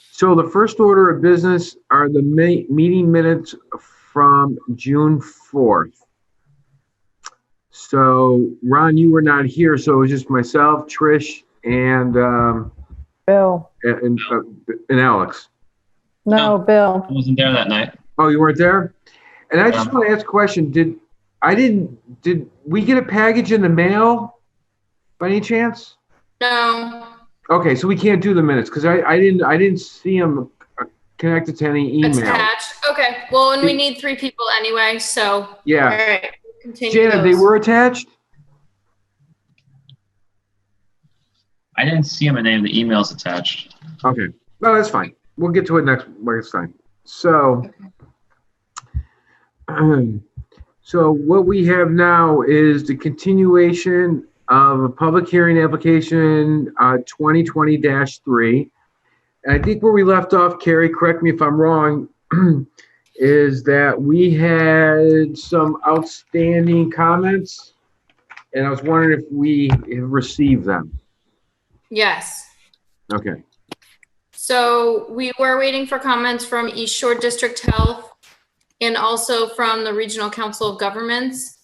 So the first order of business are the meeting minutes from June 4th. So Ron, you were not here, so it was just myself, Trish, and Bill. and Alex. No, Bill. I wasn't there that night. Oh, you weren't there? And I just want to ask a question. Did we get a package in the mail by any chance? No. Okay, so we can't do the minutes because I didn't see them connected to any email. Attached. Okay. Well, and we need 3 people anyway, so. Yeah. All right. Continue. Janet, they were attached? I didn't see them in any of the emails attached. Okay. No, that's fine. We'll get to it next time. So, so what we have now is the continuation of a public hearing application 2020-3. And I think where we left off, Carrie, correct me if I'm wrong, is that we had some outstanding comments, and I was wondering if we have received them. Yes. Okay. So we were waiting for comments from East Shore District Health and also from the Regional Council of Governments.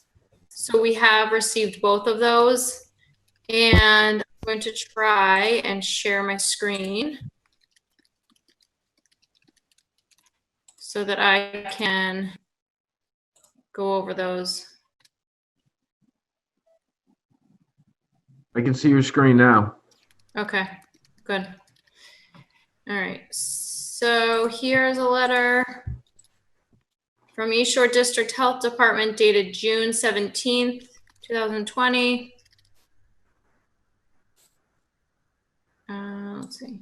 So we have received both of those, and I'm going to try and share my screen so that I can go over those. I can see your screen now. Okay, good. All right, so here's a letter from East Shore District Health Department dated June 17th, 2020. Let's see.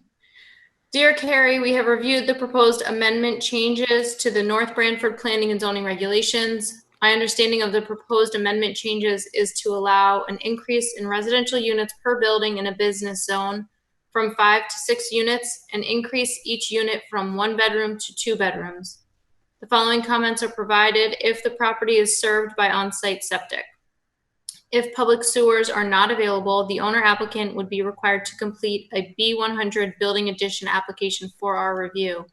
Dear Carrie, we have reviewed the proposed amendment changes to the North Branford Planning and Zoning Regulations. My understanding of the proposed amendment changes is to allow an increase in residential units per building in a business zone from 5 to 6 units and increase each unit from 1 bedroom to 2 bedrooms. The following comments are provided if the property is served by on-site septic. If public sewers are not available, the owner applicant would be required to complete a B100 building addition application for our review.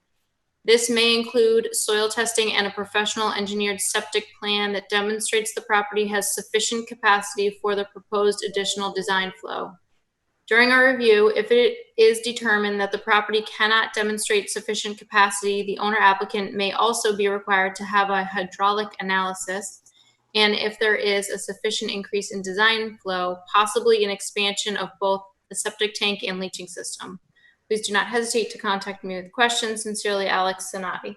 This may include soil testing and a professional engineered septic plan that demonstrates the property has sufficient capacity for the proposed additional design flow. During our review, if it is determined that the property cannot demonstrate sufficient capacity, the owner applicant may also be required to have a hydraulic analysis, and if there is a sufficient increase in design flow, possibly an expansion of both the septic tank and leaching system. Please do not hesitate to contact me with questions. Sincerely, Alex Sanati.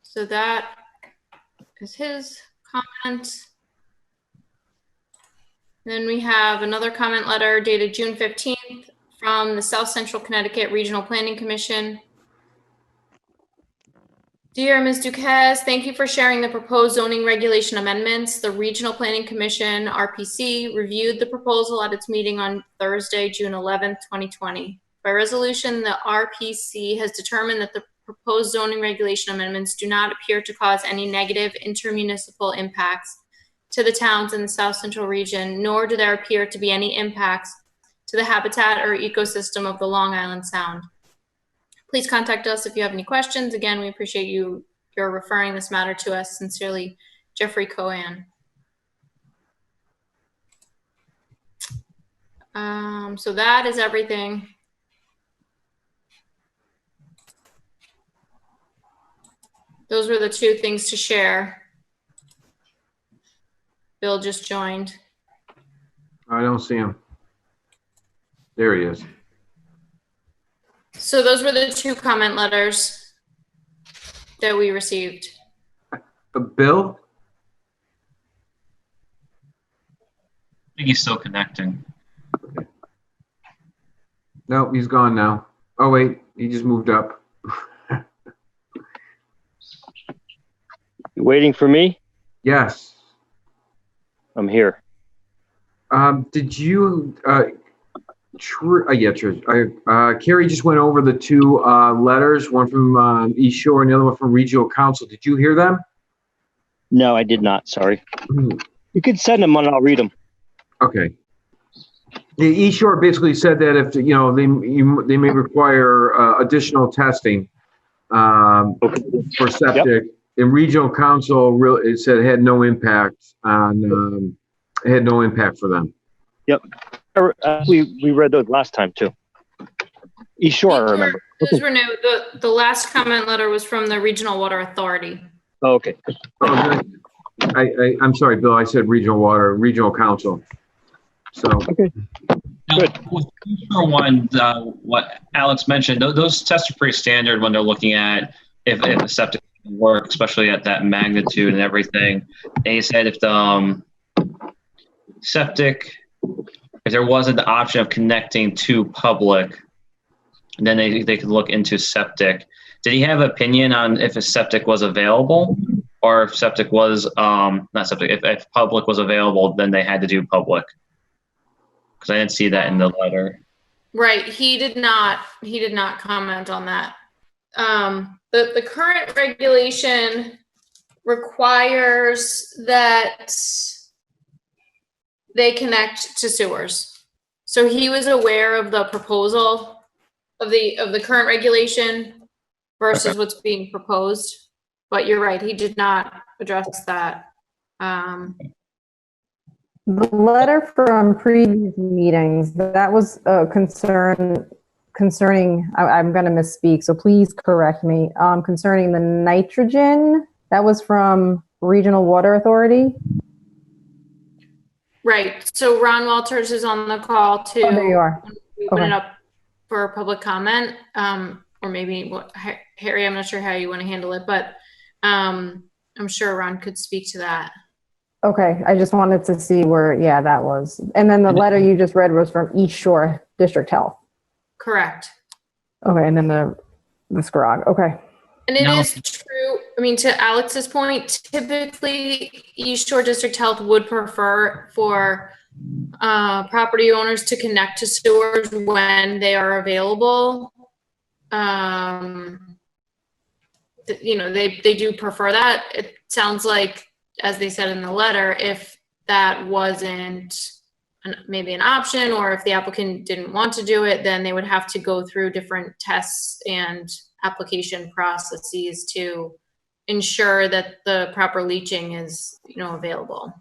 So that is his comment. Then we have another comment letter dated June 15th from the South Central Connecticut Regional Planning Commission. Dear Ms. Duquesne, thank you for sharing the proposed zoning regulation amendments. The Regional Planning Commission, RPC, reviewed the proposal at its meeting on Thursday, June 11th, 2020. By resolution, the RPC has determined that the proposed zoning regulation amendments do not appear to cause any negative intermunicipal impacts to the towns in the South Central region, nor do there appear to be any impacts to the habitat or ecosystem of the Long Island Sound. Please contact us if you have any questions. Again, we appreciate your referring this matter to us. Sincerely, Jeffrey Cohen. So that is everything. Those were the 2 things to share. Bill just joined. I don't see him. There he is. So those were the 2 comment letters that we received. Bill? I think he's still connecting. Okay. No, he's gone now. Oh, wait, he just moved up. You waiting for me? Yes. I'm here. Did you, Carrie just went over the 2 letters, one from East Shore and the other one from Regional Council. Did you hear them? No, I did not. Sorry. You can send them and I'll read them. Okay. East Shore basically said that if, they may require additional testing for septic. And regional council really, it said it had no impact on, it had no impact for them. Yep. We read those last time too. East Shore, I remember. Those were new. The last comment letter was from the Regional Water Authority. Oh, okay. Oh, I'm sorry, Bill, I said regional council. So. Okay. Good. With one, what Alex mentioned, those tests are pretty standard when they're looking at if a septic can work, especially at that magnitude and everything. And he said if the septic, if there wasn't the option of connecting to public, then they could look into septic. Did he have an opinion on if a septic was available, or if septic was not septic? If public was available, then they had to do public. Because I didn't see that in the letter. Right, he did not comment on that. The current regulation requires that they connect to sewers. So he was aware of the proposal of the current regulation versus what's being proposed. But you're right, he did not address that. The letter from previous meetings, that was a concerning, I'm going to misspeak, so please correct me, concerning the nitrogen, that was from Regional Water Authority. Right, so Ron Walters is on the call too. Oh, there you are. Open it up for public comment, or maybe Harry, I'm not sure how you want to handle it, but I'm sure Ron could speak to that. Okay, I just wanted to see where, that was. And then the letter you just read was from East Shore District Health. Correct. Okay, and then the SCROG, okay. And it is true, I mean, to Alex's point, typically East Shore District Health would prefer for property owners to connect to sewers when they are available. They do prefer that. It sounds like, as they said in the letter, if that wasn't maybe an option, or if the applicant didn't want to do it, then they would have to go through different tests and application processes to ensure that the proper leaching is, available.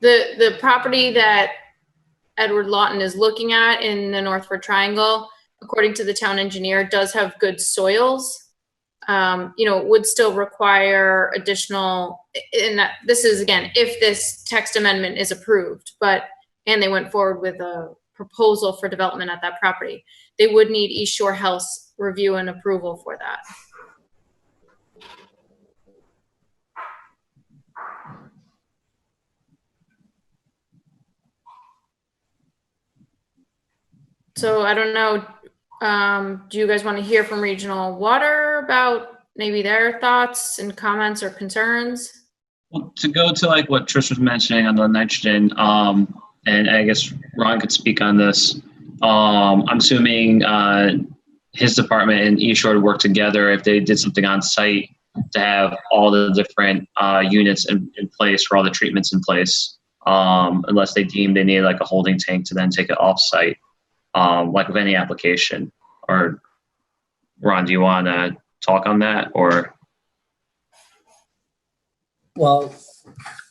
The property that Edward Lawton is looking at in the Nordford Triangle, according to the town engineer, does have good soils. Would still require additional, and that this is again, if this text amendment is approved, and they went forward with a proposal for development at that property, they would need East Shore Health's review and approval for that. So I don't know, do you guys want to hear from Regional Water about maybe their thoughts and comments or concerns? Well, to go to like what Trish was mentioning on the nitrogen, and I guess Ron could speak on this. I'm assuming his department and East Shore would work together if they did something on site to have all the different units in place for all the treatments in place, unless they deem they need like a holding tank to then take it off site, like with any application. Or Ron, do you want to talk on that, or? Well,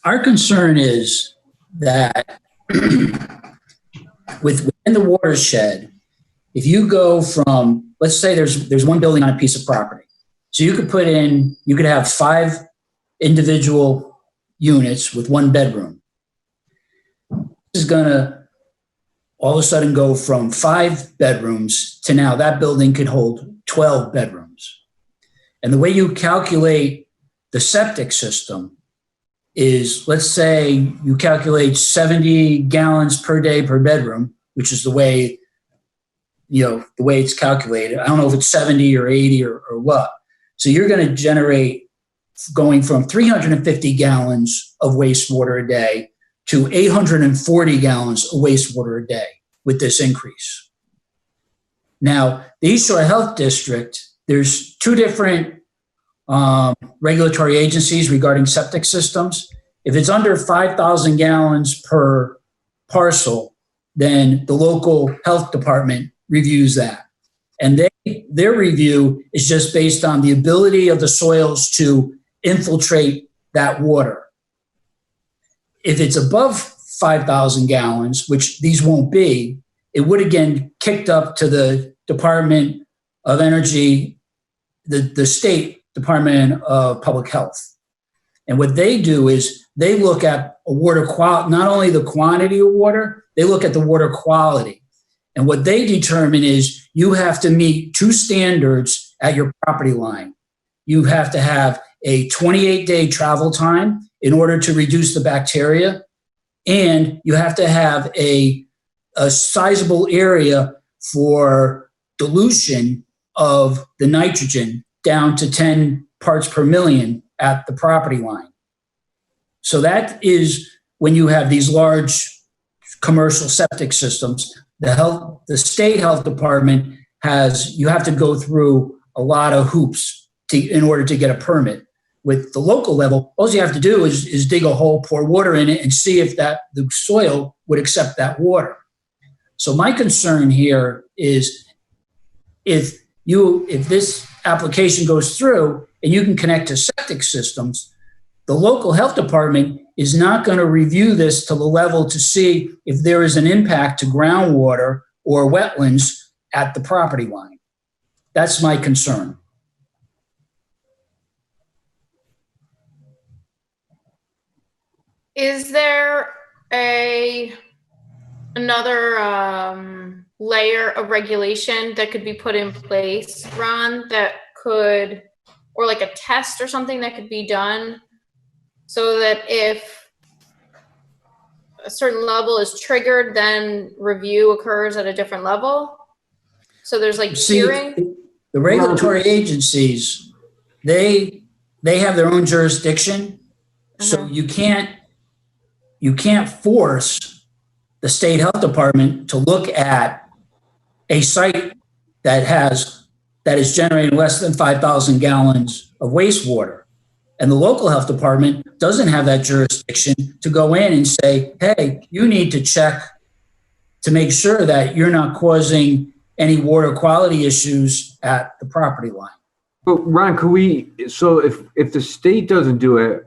our concern is that within the watershed, if you go from, let's say there's one building on a piece of property. So you could have 5 individual units with 1 bedroom. This is going to all of a sudden go from 5 bedrooms to now that building could hold 12 bedrooms. And the way you calculate the septic system is, let's say you calculate 70 gallons per day per bedroom, which is the way it's calculated. I don't know if it's 70 or 80 or what. So you're going to generate going from 350 gallons of wastewater a day to 840 gallons of wastewater a day with this increase. Now, the East Shore Health District, there's 2 different regulatory agencies regarding septic systems. If it's under 5,000 gallons per parcel, then the local health department reviews that. And their review is just based on the ability of the soils to infiltrate that water. If it's above 5,000 gallons, which these won't be, it would again kicked up to the Department of Energy, the State Department of Public Health. And what they do is they look at a water quality, not only the quantity of water, they look at the water quality. And what they determine is you have to meet two standards at your property line. You have to have a 28-day travel time in order to reduce the bacteria, and you have to have a sizable area for dilution of the nitrogen down to 10 parts per million at the property line. So that is when you have these large commercial septic systems, the state health department you have to go through a lot of hoops in order to get a permit. With the local level, all you have to do is dig a hole, pour water in it, and see if the soil would accept that water. So my concern here is if this application goes through and you can connect to septic systems, the local health department is not going to review this to the level to see if there is an impact to groundwater or wetlands at the property line. That's my concern. Is there another layer of regulation that could be put in place, Ron, that could, or like a test or something that could be done so that if a certain level is triggered, then review occurs at a different level? So there's like tiering? The regulatory agencies, they have their own jurisdiction. So you can't force the state health department to look at a site that is generating less than 5,000 gallons of wastewater. And the local health department doesn't have that jurisdiction to go in and say, hey, you need to check to make sure that you're not causing any water quality issues at the property line. But Ron, so if the state doesn't do it,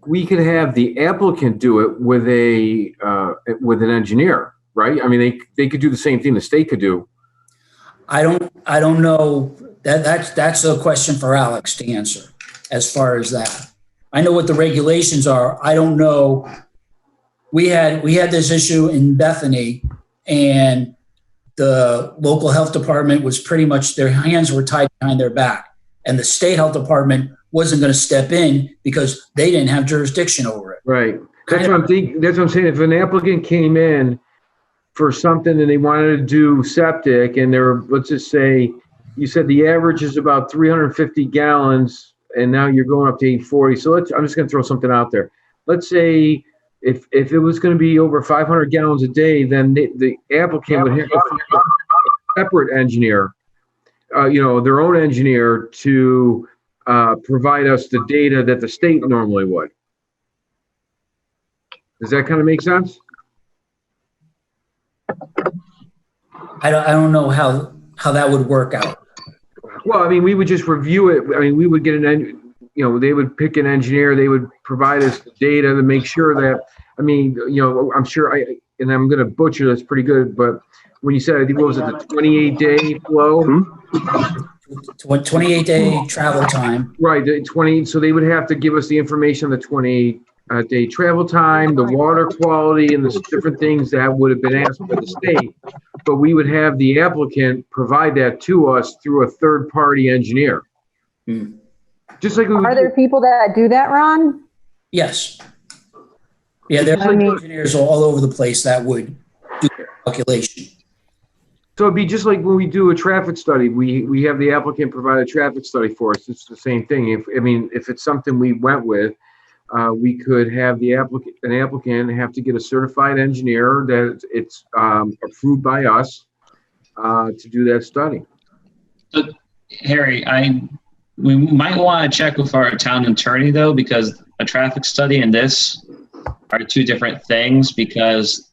we could have the applicant do it with an engineer, right? I mean, they could do the same thing the state could do. I don't know. That's a question for Alex to answer as far as that. I know what the regulations are. I don't know. We had this issue in Bethany, and the local health department was pretty much, their hands were tied behind their back, and the state health department wasn't going to step in because they didn't have jurisdiction over it. Right. That's what I'm thinking. That's what I'm saying. If an applicant came in for something and they wanted to do septic, and let's just say, you said the average is about 350 gallons, and now you're going up to 840. So I'm just going to throw something out there. Let's say if it was going to be over 500 gallons a day, then the applicant would have to find a separate engineer, their own engineer to provide us the data that the state normally would. Does that kind of make sense? I don't know how that would work out. Well, I mean, we would just review it. I mean, we would get they would pick an engineer. They would provide us the data to make sure that, I mean, I'm sure and I'm going to butcher this pretty good, but when you said, I think, what was it, the 28-day flow? 28-day travel time. Right, so they would have to give us the information on the 28-day travel time, the water quality, and the different things that would have been asked by the state. But we would have the applicant provide that to us through a third-party engineer. Just like are there people that do that, Ron? Yes. Yeah, there are engineers all over the place that would do calculation. So it'd be just like when we do a traffic study, we have the applicant provide a traffic study for us. It's the same thing. If it's something we went with, we could have an applicant have to get a certified engineer that it's approved by us to do that study. So, Harry, we might want to check with our town attorney though, because a traffic study in this are two different things because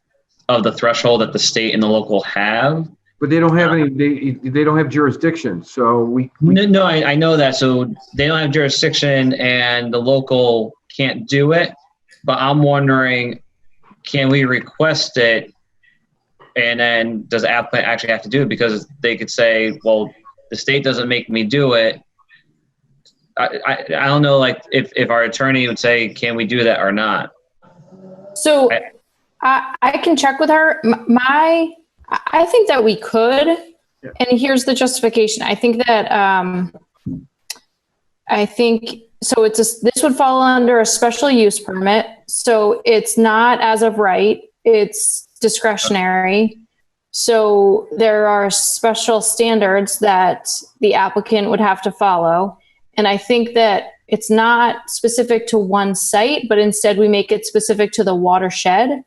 of the threshold that the state and the local have. But they don't have any, they don't have jurisdiction, so No, I know that. So they don't have jurisdiction and the local can't do it. But I'm wondering, can we request it? And then does the applicant actually have to do it? Because they could say, well, the state doesn't make me do it. I don't know, like if our attorney would say, can we do that or not? So I can check with her. I think that we could, and here's the justification. I think that, so this would fall under a special use permit. So it's not as of right, it's discretionary. So there are special standards that the applicant would have to follow. And I think that it's not specific to one site, but instead we make it specific to the watershed.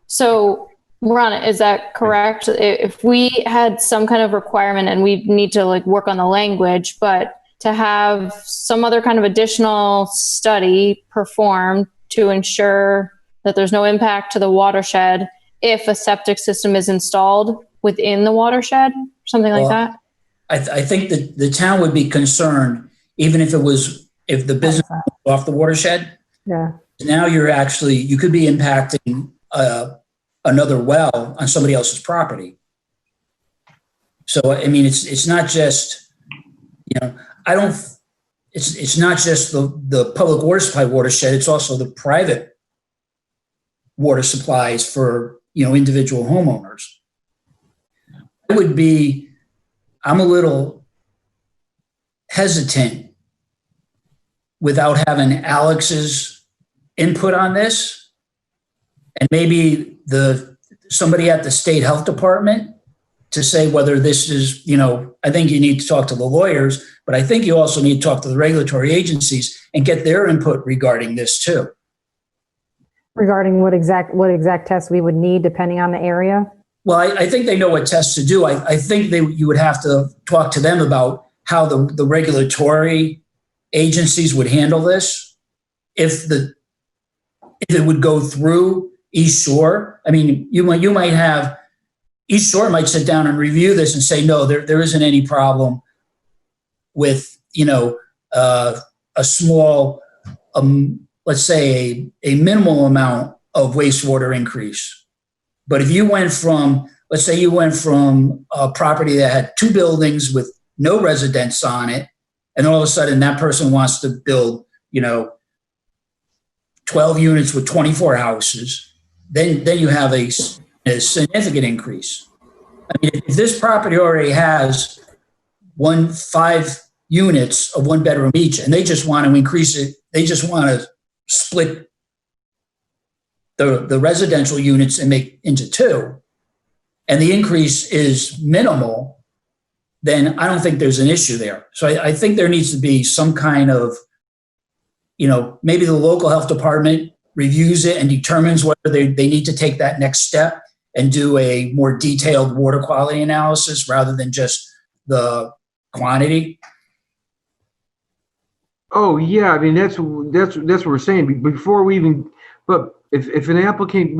So Ron, is that correct? If we had some kind of requirement and we need to like work on the language, but to have some other kind of additional study performed to ensure that there's no impact to the watershed if a septic system is installed within the watershed, something like that? I think that the town would be concerned, even if the business was off the watershed. Yeah. Now you could be impacting another well on somebody else's property. So, I mean, it's not just, it's not just the public water supply watershed, it's also the private water supplies for, individual homeowners. I'm a little hesitant without having Alex's input on this, and maybe somebody at the state health department to say whether this is, I think you need to talk to the lawyers, but I think you also need to talk to the regulatory agencies and get their input regarding this too. Regarding what exact tests we would need depending on the area? Well, I think they know what tests to do. I think you would have to talk to them about how the regulatory agencies would handle this if it would go through East Shore. I mean, you might have East Shore might sit down and review this and say, no, there isn't any problem with a small, let's say a minimal amount of wastewater increase. But if you went from, let's say you went from a property that had 2 buildings with no residents on it, and all of a sudden that person wants to build, 12 units with 24 houses, then you have a significant increase. I mean, if this property already has 5 units of 1 bedroom each, and they just want to increase it, they just want to split the residential units and make into 2, and the increase is minimal, then I don't think there's an issue there. So I think there needs to be some kind of, maybe the local health department reviews it and determines whether they need to take that next step and do a more detailed water quality analysis rather than just the quantity. Oh yeah, I mean that's what we're saying. Before we even, but if an applicant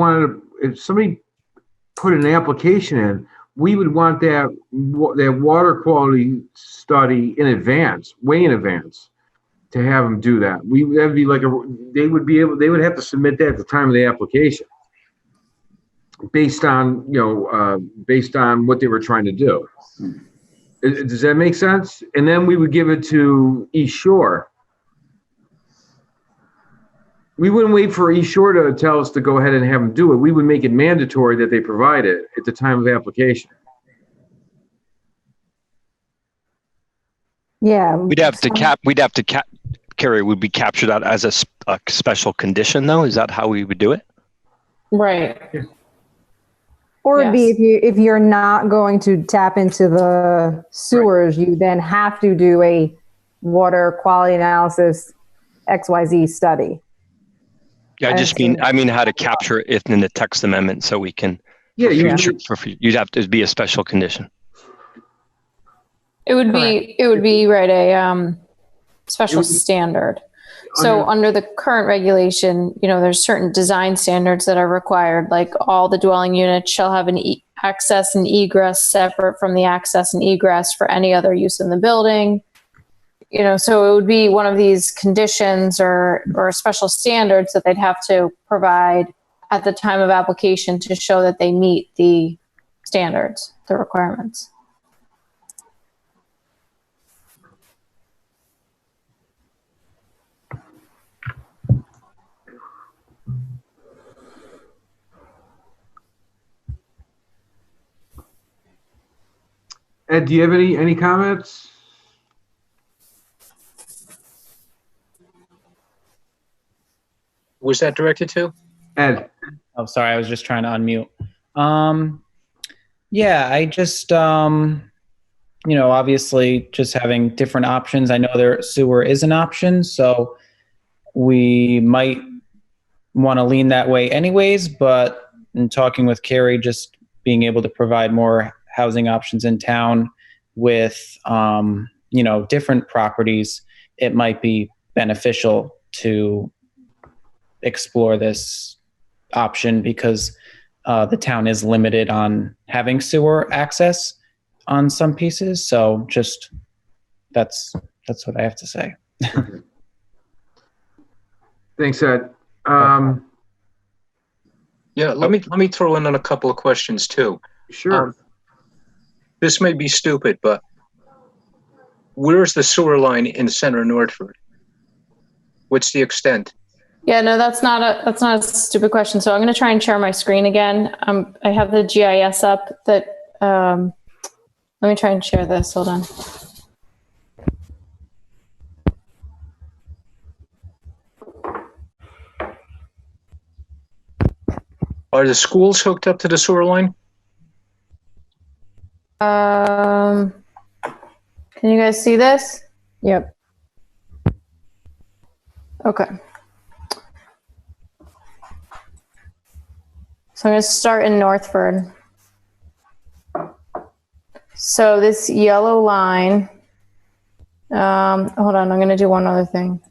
if somebody put an application in, we would want that water quality study in advance, way in advance, to have them do that. That'd be like they would have to submit that at the time of the application, based on what they were trying to do. Does that make sense? And then we would give it to East Shore. We wouldn't wait for East Shore to tell us to go ahead and have them do it. We would make it mandatory that they provide it at the time of application. Yeah. We'd have to Carrie, would we capture that as a special condition though? Is that how we would do it? Right. Yeah. Or it'd be if you're not going to tap into the sewers, you then have to do a water quality analysis XYZ study. Yeah, I mean how to capture it in the text amendment so we can. Yeah, you'd have to be a special condition. It would be right, a special standard. So under the current regulation, there's certain design standards that are required, like all the dwelling units shall have an access and egress separate from the access and egress for any other use in the building. So it would be one of these conditions or special standards that they'd have to provide at the time of application to show that they meet the standards, the requirements. Ed, do you have any comments? Was that directed to? Ed. Oh, sorry. I was just trying to unmute. Yeah, I just, obviously just having different options. I know their sewer is an option, so we might want to lean that way anyways, but in talking with Carrie, just being able to provide more housing options in town with, different properties, it might be beneficial to explore this option because the town is limited on having sewer access on some pieces. So just that's what I have to say. Thanks, Ed. Yeah, let me throw in on a couple of questions too. Sure. This may be stupid, but where's the sewer line in the center of Nordford? What's the extent? Yeah, no, that's not a stupid question. So I'm going to try and share my screen again. I have the GIS up that, let me try and share this. Hold on. Are the schools hooked up to the sewer line? Can you guys see this? Yep. Okay. So I'm going to start in Nordford. So this yellow line, hold on, I'm going to do one other thing.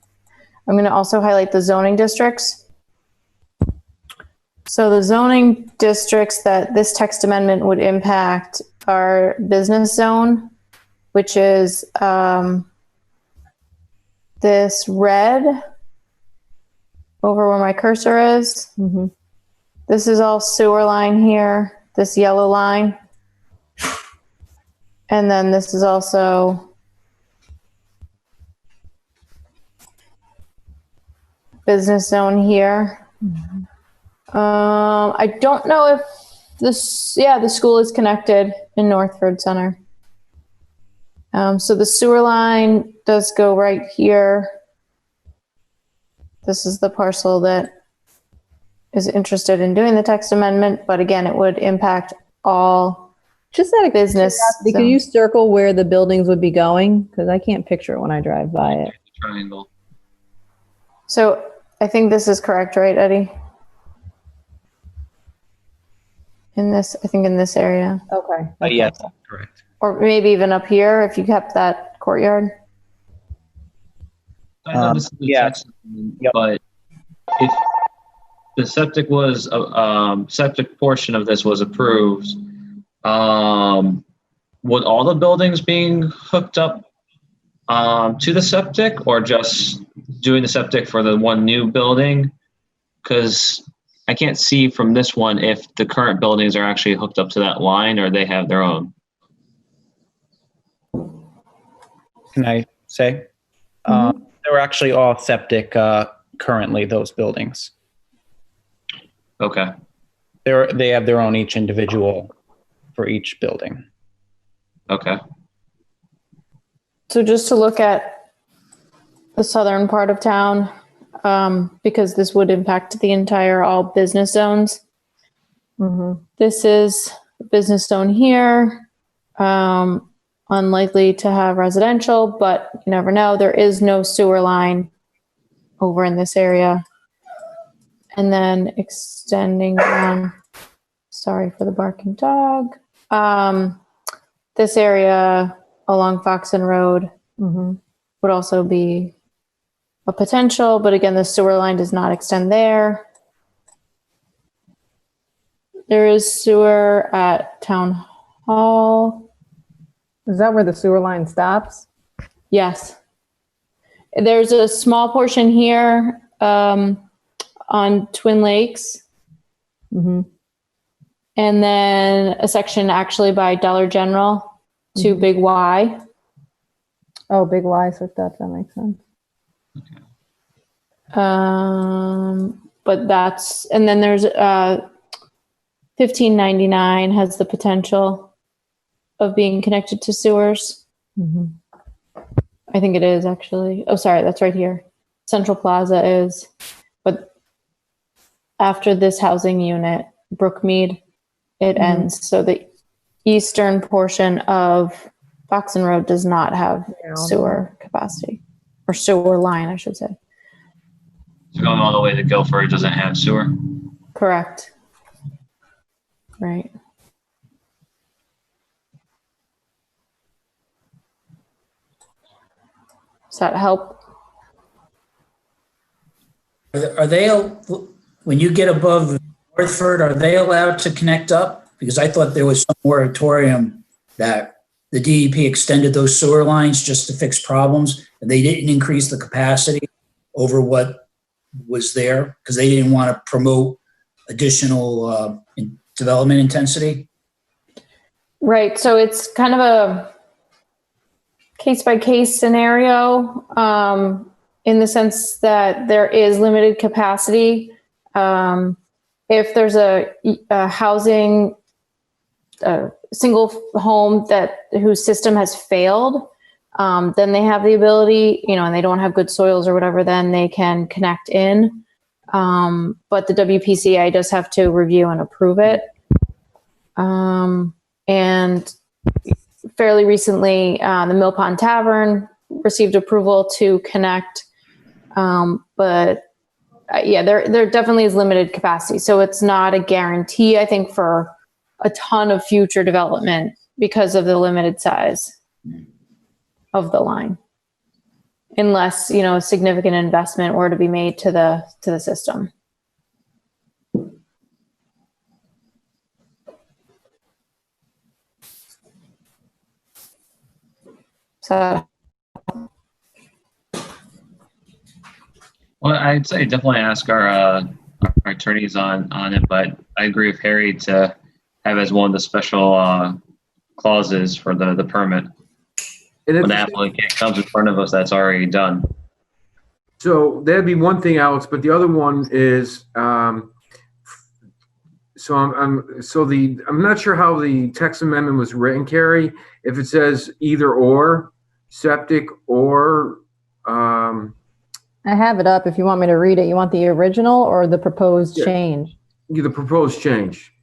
I'm going to also highlight the zoning districts. So the zoning districts that this text amendment would impact are business zone, which is this red over where my cursor is. Mm-hmm. This is all sewer line here, this yellow line. And then this is also business zone here. Mm-hmm. I don't know if the school is connected in Nordford Center. So the sewer line does go right here. This is the parcel that is interested in doing the text amendment, but again, it would impact all Just out of business. curiosity, could you circle where the buildings would be going? Because I can't picture it when I drive by it. Triangle. So I think this is correct, right, Eddie? I think in this area. Okay. Yes, correct. Or maybe even up here if you kept that courtyard. I know this is the yeah. text, but if the septic was septic portion of this was approved, would all the buildings being hooked up to the septic, or just doing the septic for the one new building? Because I can't see from this one if the current buildings are actually hooked up to that line or they have their own. Can I say? They're actually all septic currently, those buildings. Okay. They have their own each individual for each building. Okay. So just to look at the southern part of town, because this would impact the entire all business zones. Mm-hmm. This is a business zone here. Unlikely to have residential, but you never know. There is no sewer line over in this area. And then extending down, sorry for the barking dog. This area along Foxen Road would also be a potential, but again, the sewer line does not extend there. There is sewer at Town Hall. Is that where the sewer line stops? Yes. There's a small portion here on Twin Lakes. Mm-hmm. And then a section actually by Dollar General to Big Y. Oh, Big Y, so that makes sense. But that's, and then there's 1599 has the potential of being connected to sewers. Mm-hmm. I think it is actually. Oh, sorry, that's right here. Central Plaza is, but after this housing unit, Brookmead, it ends. So the eastern portion of Boxon Road does not have sewer capacity, or sewer line, I should say. So going all the way to Guilford doesn't have sewer? Correct. Right. Does that help? Are they, when you get above Nordford, are they allowed to connect up? Because I thought there was some moratorium that the DEP extended those sewer lines just to fix problems, and they didn't increase the capacity over what was there because they didn't want to promote additional development intensity. Right. So it's kind of a case-by-case scenario in the sense that there is limited capacity. If there's a housing, single home whose system has failed, then they have the ability, and they don't have good soils or whatever, then they can connect in. But the WPCA does have to review and approve it. And fairly recently, the Mill Pond Tavern received approval to connect. But there definitely is limited capacity. So it's not a guarantee, I think, for a ton of future development because of the limited size of the line. Unless, a significant investment were to be made to the system. So, well, I'd say definitely ask our attorneys on it, but I agree with Harry to have as one of the special clauses for the permit. When the applicant comes in front of us, that's already done. So that'd be one thing, Alex, but the other one is, I'm not sure how the text amendment was written, Carrie. If it says either or, septic or, I have it up if you want me to read it. You want the original or the proposed change? The proposed change.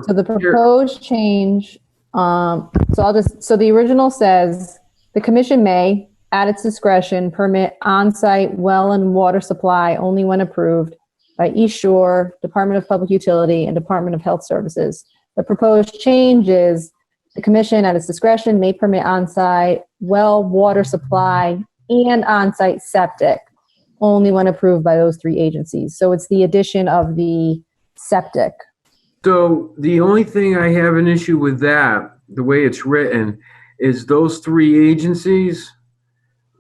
So the proposed change, so the original says, the commission may, at its discretion, permit on-site well and water supply only when approved by East Shore, Department of Public Utility, and Department of Health Services. The proposed change is the commission, at its discretion, may permit on-site well, water supply, and on-site septic only when approved by those three agencies. So it's the addition of the septic. So the only thing I have an issue with that, the way it's written, is those three agencies,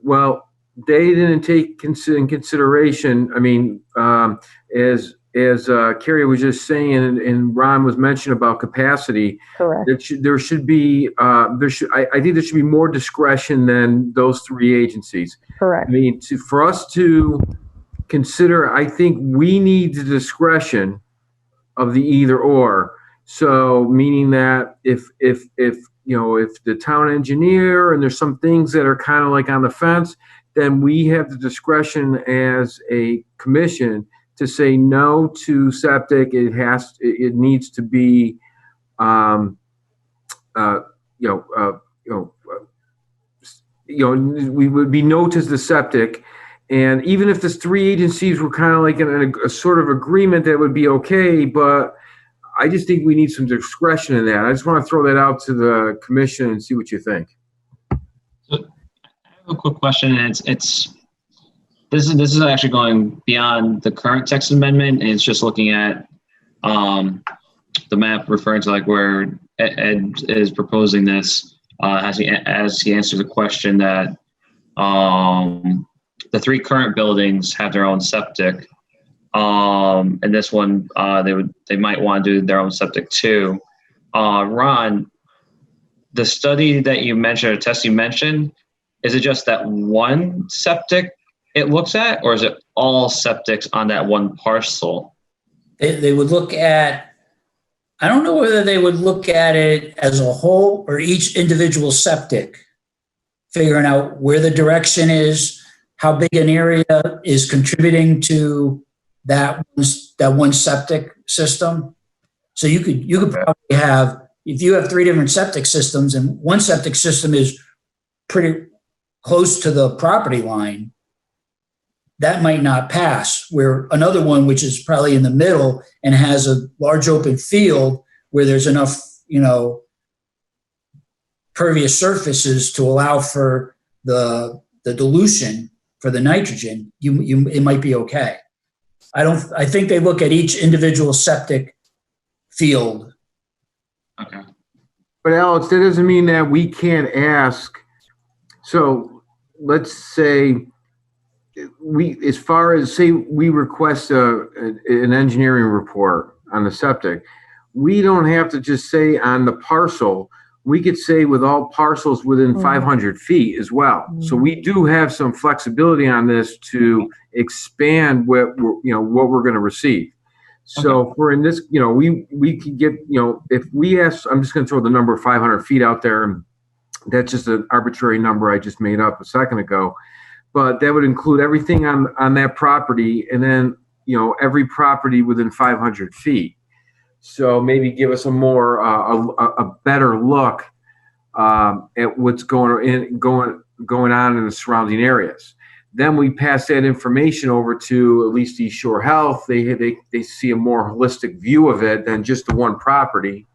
well, they didn't take in consideration, as Carrie was just saying, and Ron was mentioning about capacity. Correct. I think there should be more discretion than those three agencies. Correct. For us to consider, I think we need the discretion of the either or. So meaning that if the town engineer and there's some things that are kind of like on the fence, then we have the discretion as a commission to say no to septic. It needs to be, we would be no to the septic. And even if the three agencies were kind of like in a sort of agreement, that would be okay. But I just think we need some discretion in that. I just want to throw that out to the commission and see what you think. So I have a quick question, and it's this is actually going beyond the current text amendment, and it's just looking at the map referring to like where Ed is proposing this as he answers the question that the 3 current buildings have their own septic, and this one they might want to do their own septic too. Ron, the study that you mentioned, or test you mentioned, is it just that one septic it looks at, or is it all septics on that one parcel? They would look at, I don't know whether they would look at it as a whole or each individual septic, figuring out where the direction is, how big an area is contributing to that one septic system. So you could probably have, if you have 3 different septic systems and one septic system is pretty close to the property line, that might not pass, where another one, which is probably in the middle and has a large open field where there's enough, pervious surfaces to allow for the dilution for the nitrogen, it might be okay. I think they look at each individual septic field. Okay. But Alex, that doesn't mean that we can't ask. So let's say as far as say we request an engineering report on the septic, we don't have to just say on the parcel. We could say with all parcels within 500 feet as well. So we do have some flexibility on this to expand what we're going to receive. So for in this, we could get, if we ask, I'm just going to throw the number 500 feet out there, and that's just an arbitrary number I just made up a second ago. But that would include everything on that property, and then, every property within 500 feet. So maybe give us a more, a better look at what's going on in the surrounding areas. Then we pass that information over to at least East Shore Health. They see a more holistic view of it than just the one property.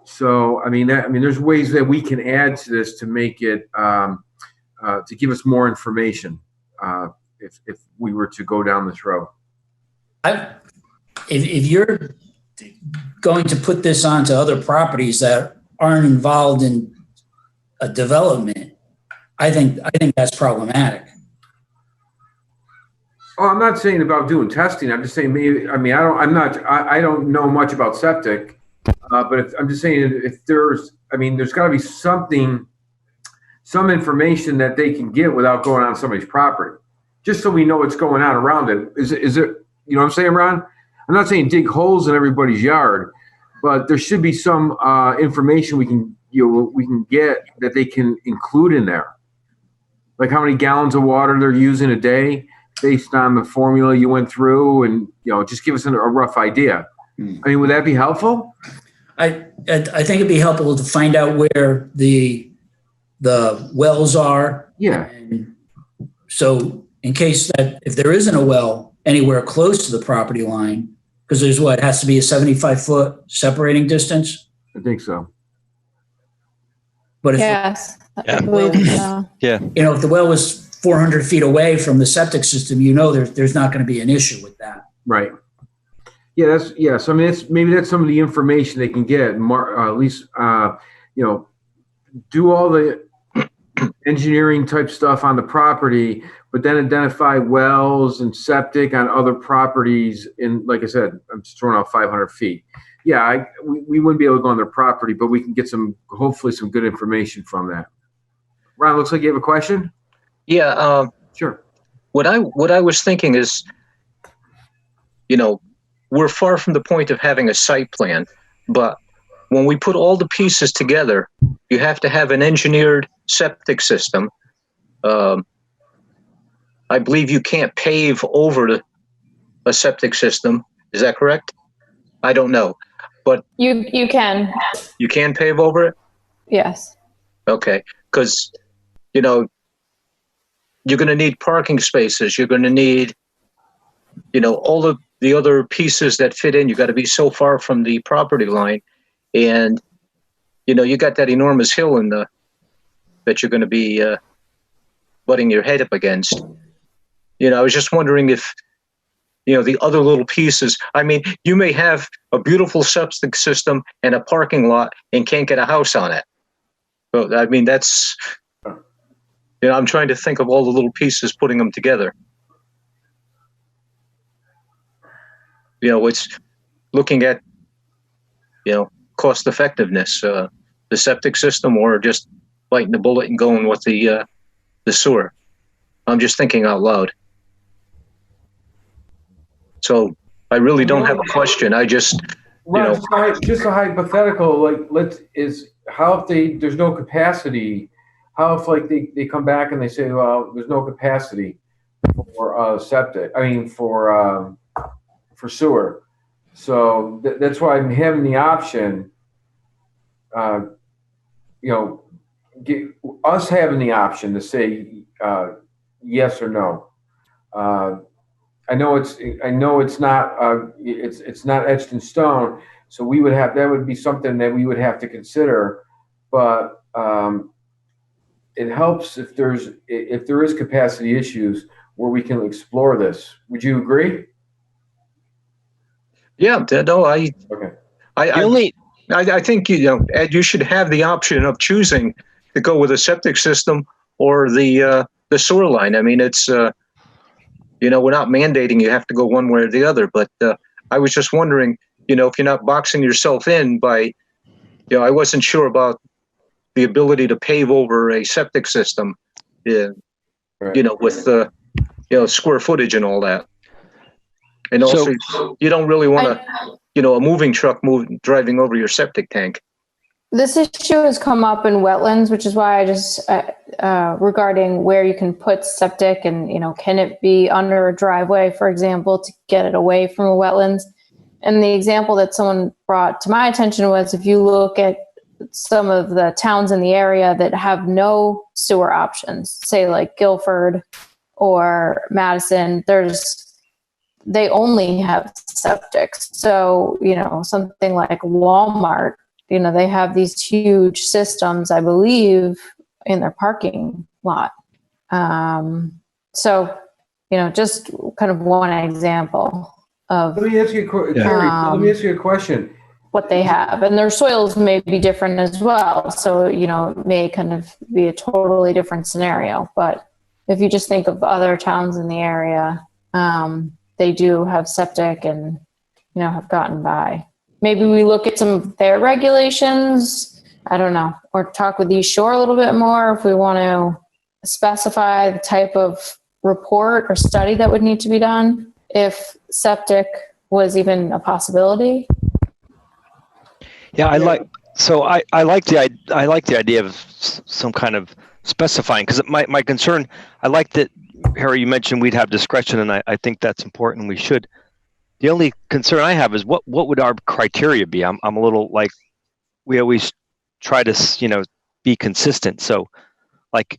So, there's ways that we can add to this to make it, to give us more information if we were to go down this road. If you're going to put this onto other properties that aren't involved in a development, I think that's problematic. Oh, I'm not saying about doing testing. I'm just saying maybe. I don't know much about septic, but I'm just saying if there's got to be something. Some information that they can get without going on somebody's property, just so we know what's going on around it. Is it, you know what I'm saying, Ron? I'm not saying dig holes in everybody's yard, but there should be some information we can get that they can include in there. Like how many gallons of water they're using a day based on the formula you went through, and, just give us a rough idea. Would that be helpful? I think it'd be helpful to find out where the wells are. Yeah. And so in case that if there isn't a well anywhere close to the property line, because there's it has to be a 75-foot separating distance. I think so. But if I believe so. Yeah. If the well was 400 feet away from the septic system, there's not going to be an issue with that. Right. Yeah. So maybe that's some of the information they can get. At least do all the engineering type stuff on the property, but then identify wells and septic on other properties. And like I said, I'm just throwing out 500 feet. Yeah, we wouldn't be able to go on their property, but we can get hopefully some good information from that. Ron, looks like you have a question. Yeah. Sure. What I was thinking is, we're far from the point of having a site plan, but when we put all the pieces together, you have to have an engineered septic system. I believe you can't pave over a septic system. Is that correct? I don't know, but you can. You can pave over it? Yes. Okay, because you're going to need parking spaces. You're going to need, all of the other pieces that fit in. You got to be so far from the property line. And, you got that enormous hill that you're going to be butting your head up against. I was just wondering if, the other little pieces. I mean, you may have a beautiful septic system and a parking lot and can't get a house on it. But I mean, that's, I'm trying to think of all the little pieces, putting them together. It's looking at, cost effectiveness, the septic system, or just biting the bullet and going with the sewer. I'm just thinking out loud. So I really don't have a question. I just, Ron, just a hypothetical, like, how if there's no capacity, how if like they come back and they say, well, there's no capacity for septic, for sewer. So that's why I'm having the option, us having the option to say yes or no. I know it's not it's not etched in stone, so that would be something that we would have to consider, but it helps if there is capacity issues where we can explore this. Would you agree? Yeah, no, Okay. I think Ed, you should have the option of choosing to go with a septic system or the sewer line. I mean, it's we're not mandating you have to go one way or the other, but I was just wondering, if you're not boxing yourself in by, I wasn't sure about the ability to pave over a septic system, with the, square footage and all that. And also, you don't really want a moving truck driving over your septic tank. This issue has come up in wetlands, which is why I just, regarding where you can put septic and, can it be under a driveway, for example, to get it away from a wetlands. And the example that someone brought to my attention was, if you look at some of the towns in the area that have no sewer options, say like Guilford or Madison, they only have septics. So, something like Walmart, they have these huge systems, I believe, in their parking lot. So, just kind of one example of. Let me ask you, Carrie, let me ask you a question. What they have, and their soils may be different as well. So, it may kind of be a totally different scenario. But if you just think of other towns in the area, they do have septic and, have gotten by. Maybe we look at some of their regulations, I don't know, or talk with East Shore a little bit more if we want to specify the type of report or study that would need to be done if septic was even a possibility. Yeah, I like the idea of some kind of specifying, because my concern, I like that, Harry, you mentioned we'd have discretion, and I think that's important. We should. The only concern I have is what would our criteria be? I'm a little like, we always try to be consistent. So, like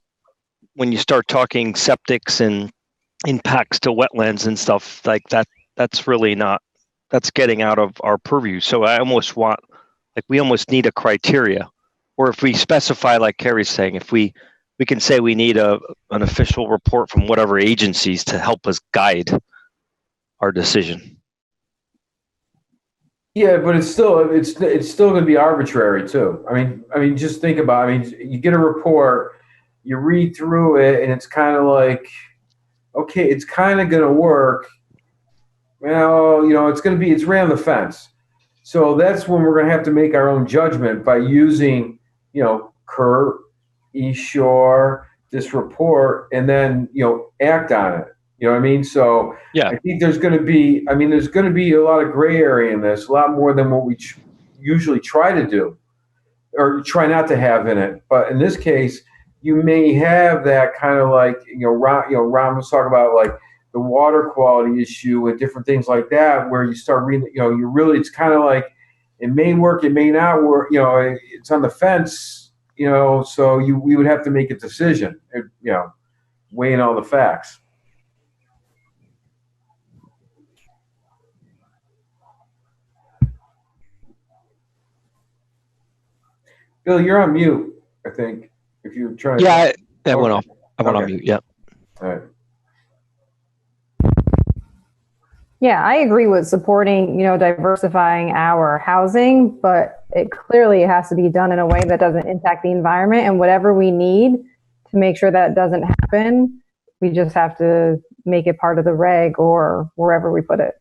when you start talking septics and impacts to wetlands and stuff like that, that's really not. That's getting out of our purview. So I almost want, we almost need a criteria, or if we specify, like Carrie's saying, if we can say we need an official report from whatever agencies to help us guide our decision. Yeah, but it's still going to be arbitrary too. I mean, just think about. You get a report, you read through it, and it's kind of like, okay, it's kind of going to work. Well, it's around the fence. So that's when we're going to have to make our own judgment by using, Kurt, East Shore, this report, and then, act on it. You know what I mean? So yeah. I think there's going to be a lot of gray area in this, a lot more than what we usually try to do or try not to have in it. But in this case, you may have that kind of like, Ron was talking about like the water quality issue and different things like that, where you start reading, it's kind of like, it may work, it may not work, it's on the fence, so we would have to make a decision, weighing all the facts. Bill, you're on mute, I think, if you're trying to. Yeah, I went off. I went on mute, yeah. All right. Yeah, I agree with supporting, diversifying our housing, but it clearly has to be done in a way that doesn't impact the environment, and whatever we need to make sure that doesn't happen, we just have to make it part of the reg or wherever we put it.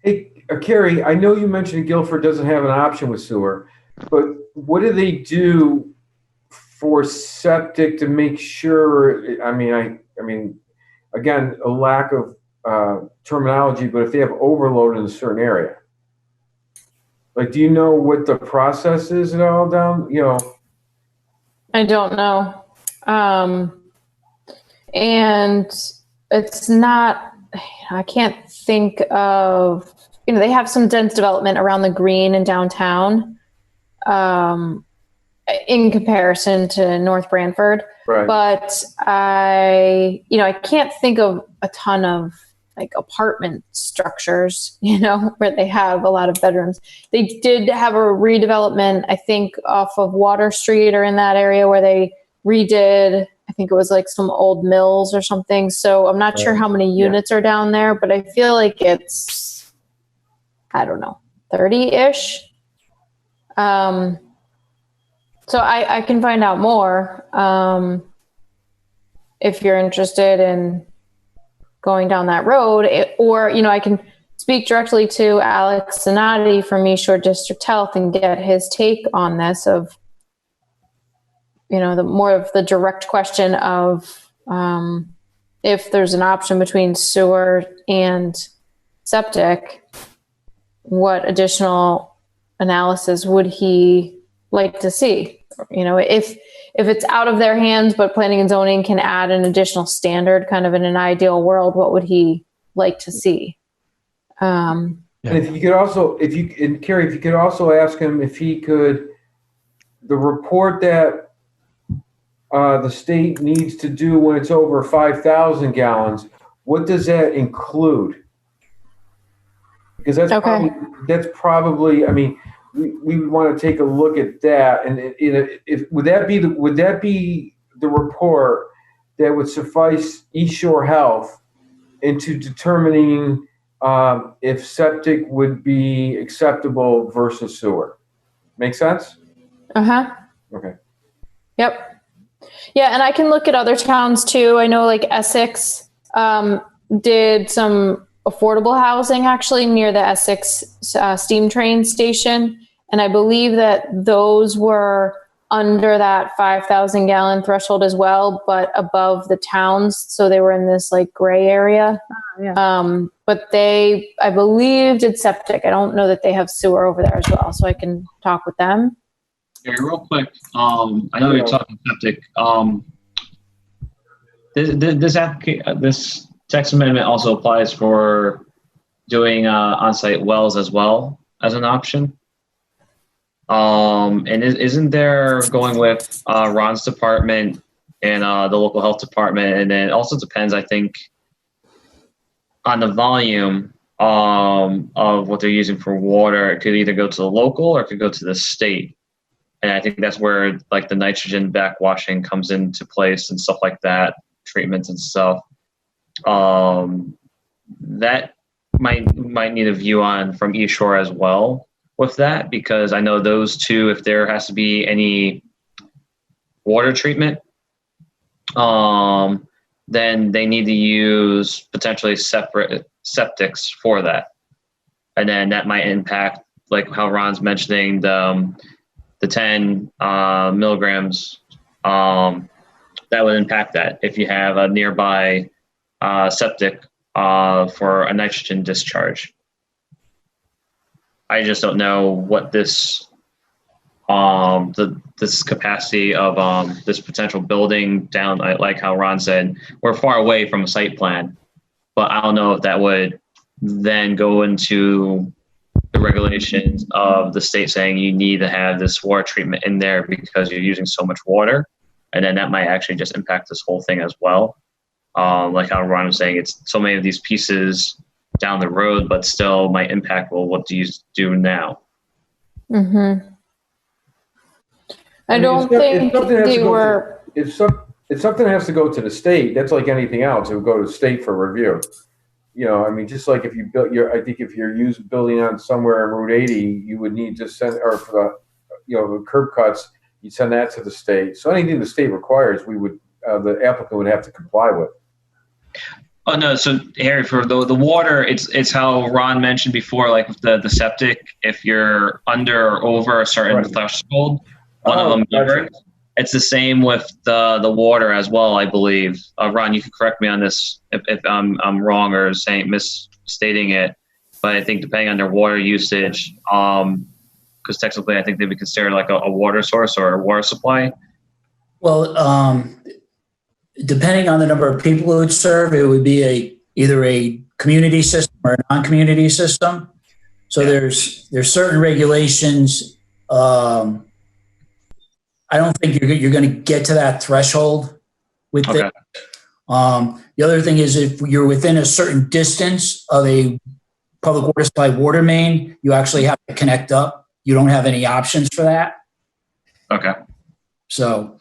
Hey, Carrie, I know you mentioned Guilford doesn't have an option with sewer, but what do they do for septic to make sure? I mean, again, a lack of terminology, but if they have overload in a certain area, like, do you know what the process is at all down? I don't know. And it's not, I can't think of, they have some dense development around the green in downtown, in comparison to North Branford. Right. But I can't think of a ton of like apartment structures, where they have a lot of bedrooms. They did have a redevelopment, I think, off of Water Street or in that area where they redid, I think it was like some old mills or something. So I'm not sure how many units are down there, but I feel like it's, I don't know, 30-ish. So I can find out more if you're interested in going down that road, or, I can speak directly to Alex Zanatti from East Shore District Health and get his take on this of, the more of the direct question of if there's an option between sewer and septic, what additional analysis would he like to see? If it's out of their hands, but planning and zoning can add an additional standard, kind of in an ideal world, what would he like to see? And if you could also, Carrie, if you could also ask him if he could, the report that the state needs to do when it's over 5,000 gallons, what does that include? Because that's probably, I mean, we would want to take a look at that, and would that be the report that would suffice East Shore Health into determining if septic would be acceptable versus sewer? Make sense? Okay. Yep. Yeah, and I can look at other towns too. I know like Essex did some affordable housing actually near the Essex steam train station. And I believe that those were under that 5,000 gallon threshold as well, but above the towns. So they were in this like gray area. But I believe did septic. I don't know that they have sewer over there as well. So I can talk with them. Yeah, real quick. I know you're talking septic. This text amendment also applies for doing on-site wells as well as an option. And isn't there going with Ron's department and the local health department, and then it also depends, I think, on the volume of what they're using for water. It could either go to the local or it could go to the state. And I think that's where like the nitrogen backwashing comes into place and stuff like that, treatments and stuff. That might need a view on from East Shore as well with that, because I know those two, if there has to be any water treatment, then they need to use potentially separate septics for that. And then that might impact, like how Ron's mentioning, the 10 milligrams, that would impact that if you have a nearby septic for a nitrogen discharge. I just don't know what this this capacity of this potential building down, like how Ron said, we're far away from a site plan, but I don't know if that would then go into the regulations of the state saying you need to have this water treatment in there because you're using so much water, and then that might actually just impact this whole thing as well. Like how Ron was saying, it's so many of these pieces down the road, but still might impact, well, what do you do now? Mm-hmm. I don't think they were... If something has to go to the state, that's like anything else. It would go to the state for review. I mean, just like if you built I think if you're building on somewhere on Route 80, you would need to send, or for the curb cuts, you send that to the state. So anything the state requires, the applicant would have to comply with. Oh no, so Harry, for the water, it's how Ron mentioned before, like with the septic, if you're under or over a certain threshold, one of them covered. It's the same with the water as well, I believe. Ron, you can correct me on this if I'm wrong or misstating it, but I think depending on their water usage, because technically I think they would consider like a water source or a water supply. Well, depending on the number of people it would serve, it would be either a community system or a non-community system. So there's certain regulations. I don't think you're going to get to that threshold with it. The other thing is if you're within a certain distance of a public water supply water main, you actually have to connect up. You don't have any options for that. Okay. So.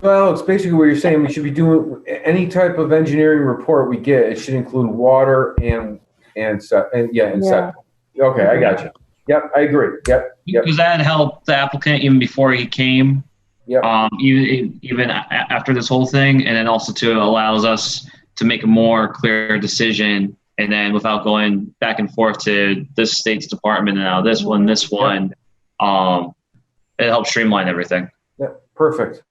Well, it's basically what you're saying. We should be doing any type of engineering report we get. It should include water and septic. Okay, I got you. Yep, I agree. Yep. Because that helped the applicant even before he came. Yep. Even after this whole thing, and then also allows us to make a more clear decision, and then without going back and forth to this state's department and now this one. It helps streamline everything. Yeah, perfect.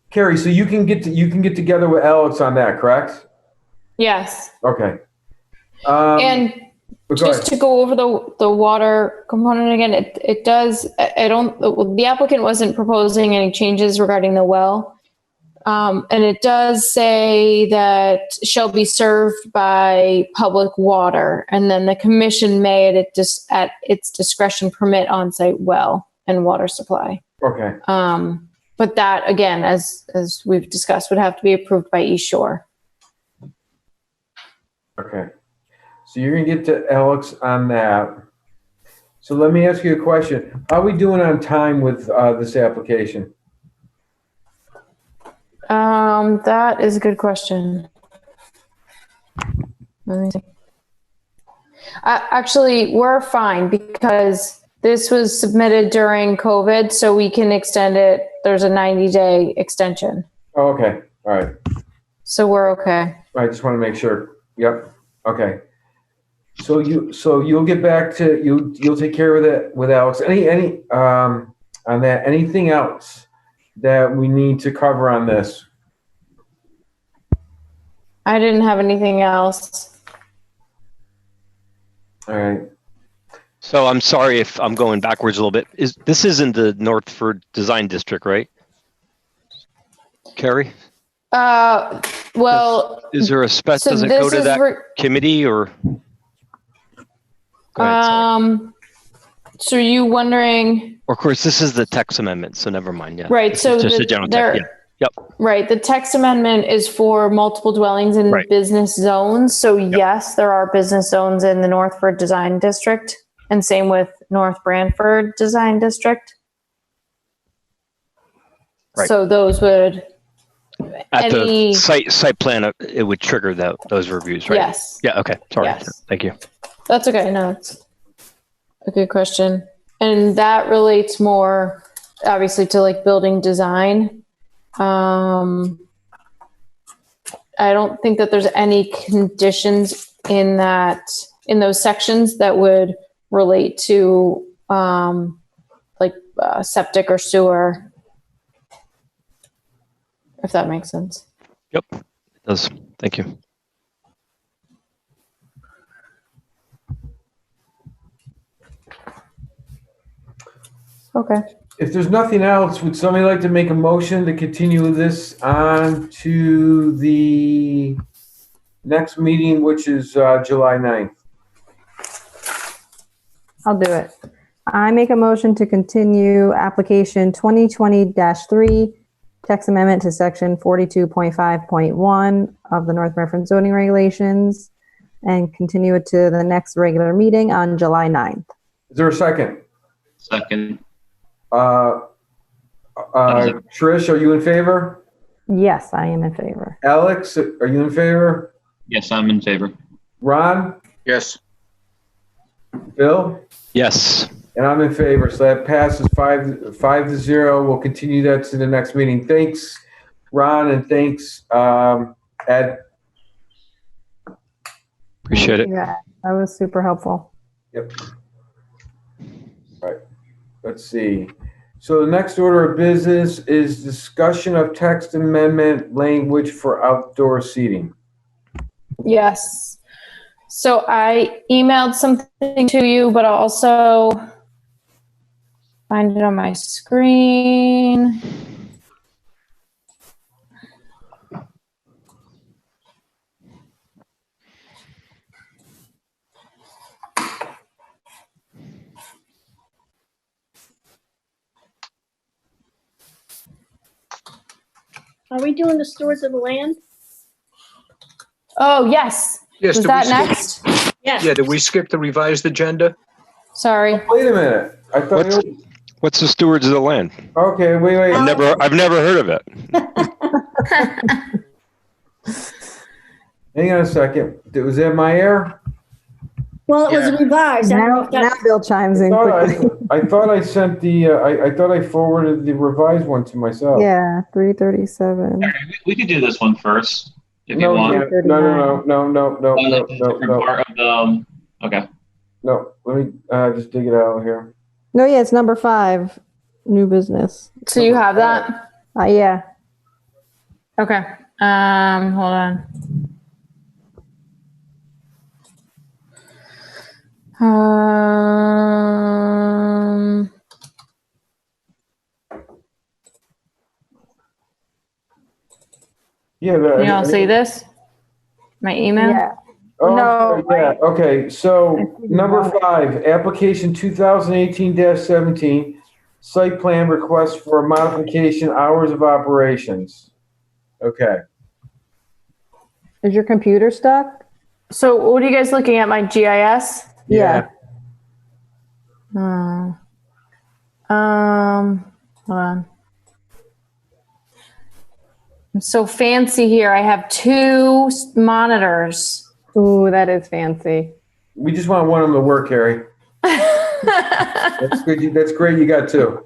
Carrie, so you can get together with Alex on that, correct? Yes. Okay. And just to go over the water component again, it does. The applicant wasn't proposing any changes regarding the well, and it does say that shall be served by public water, and then the commission may at its discretion permit on-site well and water supply. Okay. But that again, as we've discussed, would have to be approved by East Shore. Okay. So you're going to get to Alex on that. So let me ask you a question. How are we doing on time with this application? That is a good question. Let me see. Actually, we're fine because this was submitted during COVID, so we can extend it. There's a 90-day extension. Oh, okay. All right. So we're okay. I just want to make sure. Yep. Okay. So you'll get back to you'll take care of that with Alex. Any on that, anything else that we need to cover on this? I didn't have anything else. All right. So I'm sorry if I'm going backwards a little bit. This isn't the Nordford Design District, right? Carrie? Well, is there a spec? So does it go to that committee or? Go ahead, so are you wondering? Of course, this is the text amendment, so never mind. Yeah. Right. So just a general text. Yeah. Yep. Right. The text amendment is for multiple dwellings in business zones. So yes, there are business zones in the Nordford Design District, and same with North Branford Design District. Right. So those would. At the site plan, it would trigger those reviews, right? Yes. Yeah. Okay. Sorry. Yes. Thank you. That's okay. No, it's a good question. And that relates more obviously to like building design. I don't think that there's any conditions in those sections that would relate to septic or sewer, if that makes sense. Yep, it does. Thank you. Okay. If there's nothing else, would somebody like to make a motion to continue this on to the next meeting, which is July 9th? I'll do it. I make a motion to continue application 2020-3, text amendment to section 42.5.1 of the North Branford zoning regulations, and continue it to the next regular meeting on July 9th. Is there a second? Second. Trish, are you in favor? Yes, I am in favor. Alex, are you in favor? Yes, I'm in favor. Ron? Yes. Bill? Yes. And I'm in favor, so that passes 5-0. We'll continue that to the next meeting. Thanks, Ron, and thanks, Ed. Appreciate it. Yeah, that was super helpful. Yep. All right. Let's see. So the next order of business is discussion of text amendment language for outdoor seating. Yes. So I emailed something to you, but I'll also find it on my screen. Are we doing the stewards of the land? Oh, yes. Yes. Was did that we skip- next? Yes. Yeah. Did we skip the revised agenda? Sorry. Wait a minute. I thought. What's the stewards of the land? Okay. Wait. I've never heard of it. Hang on a second. Was that my error? Well, it was revised. I don't know Now, if that- Bill chimes in quickly. I thought I sent the. I thought I forwarded the revised one to myself. Yeah, 337. We could do this one first if No, you want. yeah. No. Different part of the, okay. No, let me just dig it out here. No, yeah, it's number 5, new business. So you have that? Yeah. Okay. Hold on. Yeah. Can you all see this? My email? Yeah. Oh, No, yeah. Okay. So number 5, application 2018-17, site plan request for modification hours of operations. Okay. Is your computer stuck? So what are you guys looking at? My GIS? Yeah. Hold on. I'm so fancy here. I have 2 monitors. Ooh, that is fancy. We just want one of them to work, Harry. That's good. That's great. You got 2.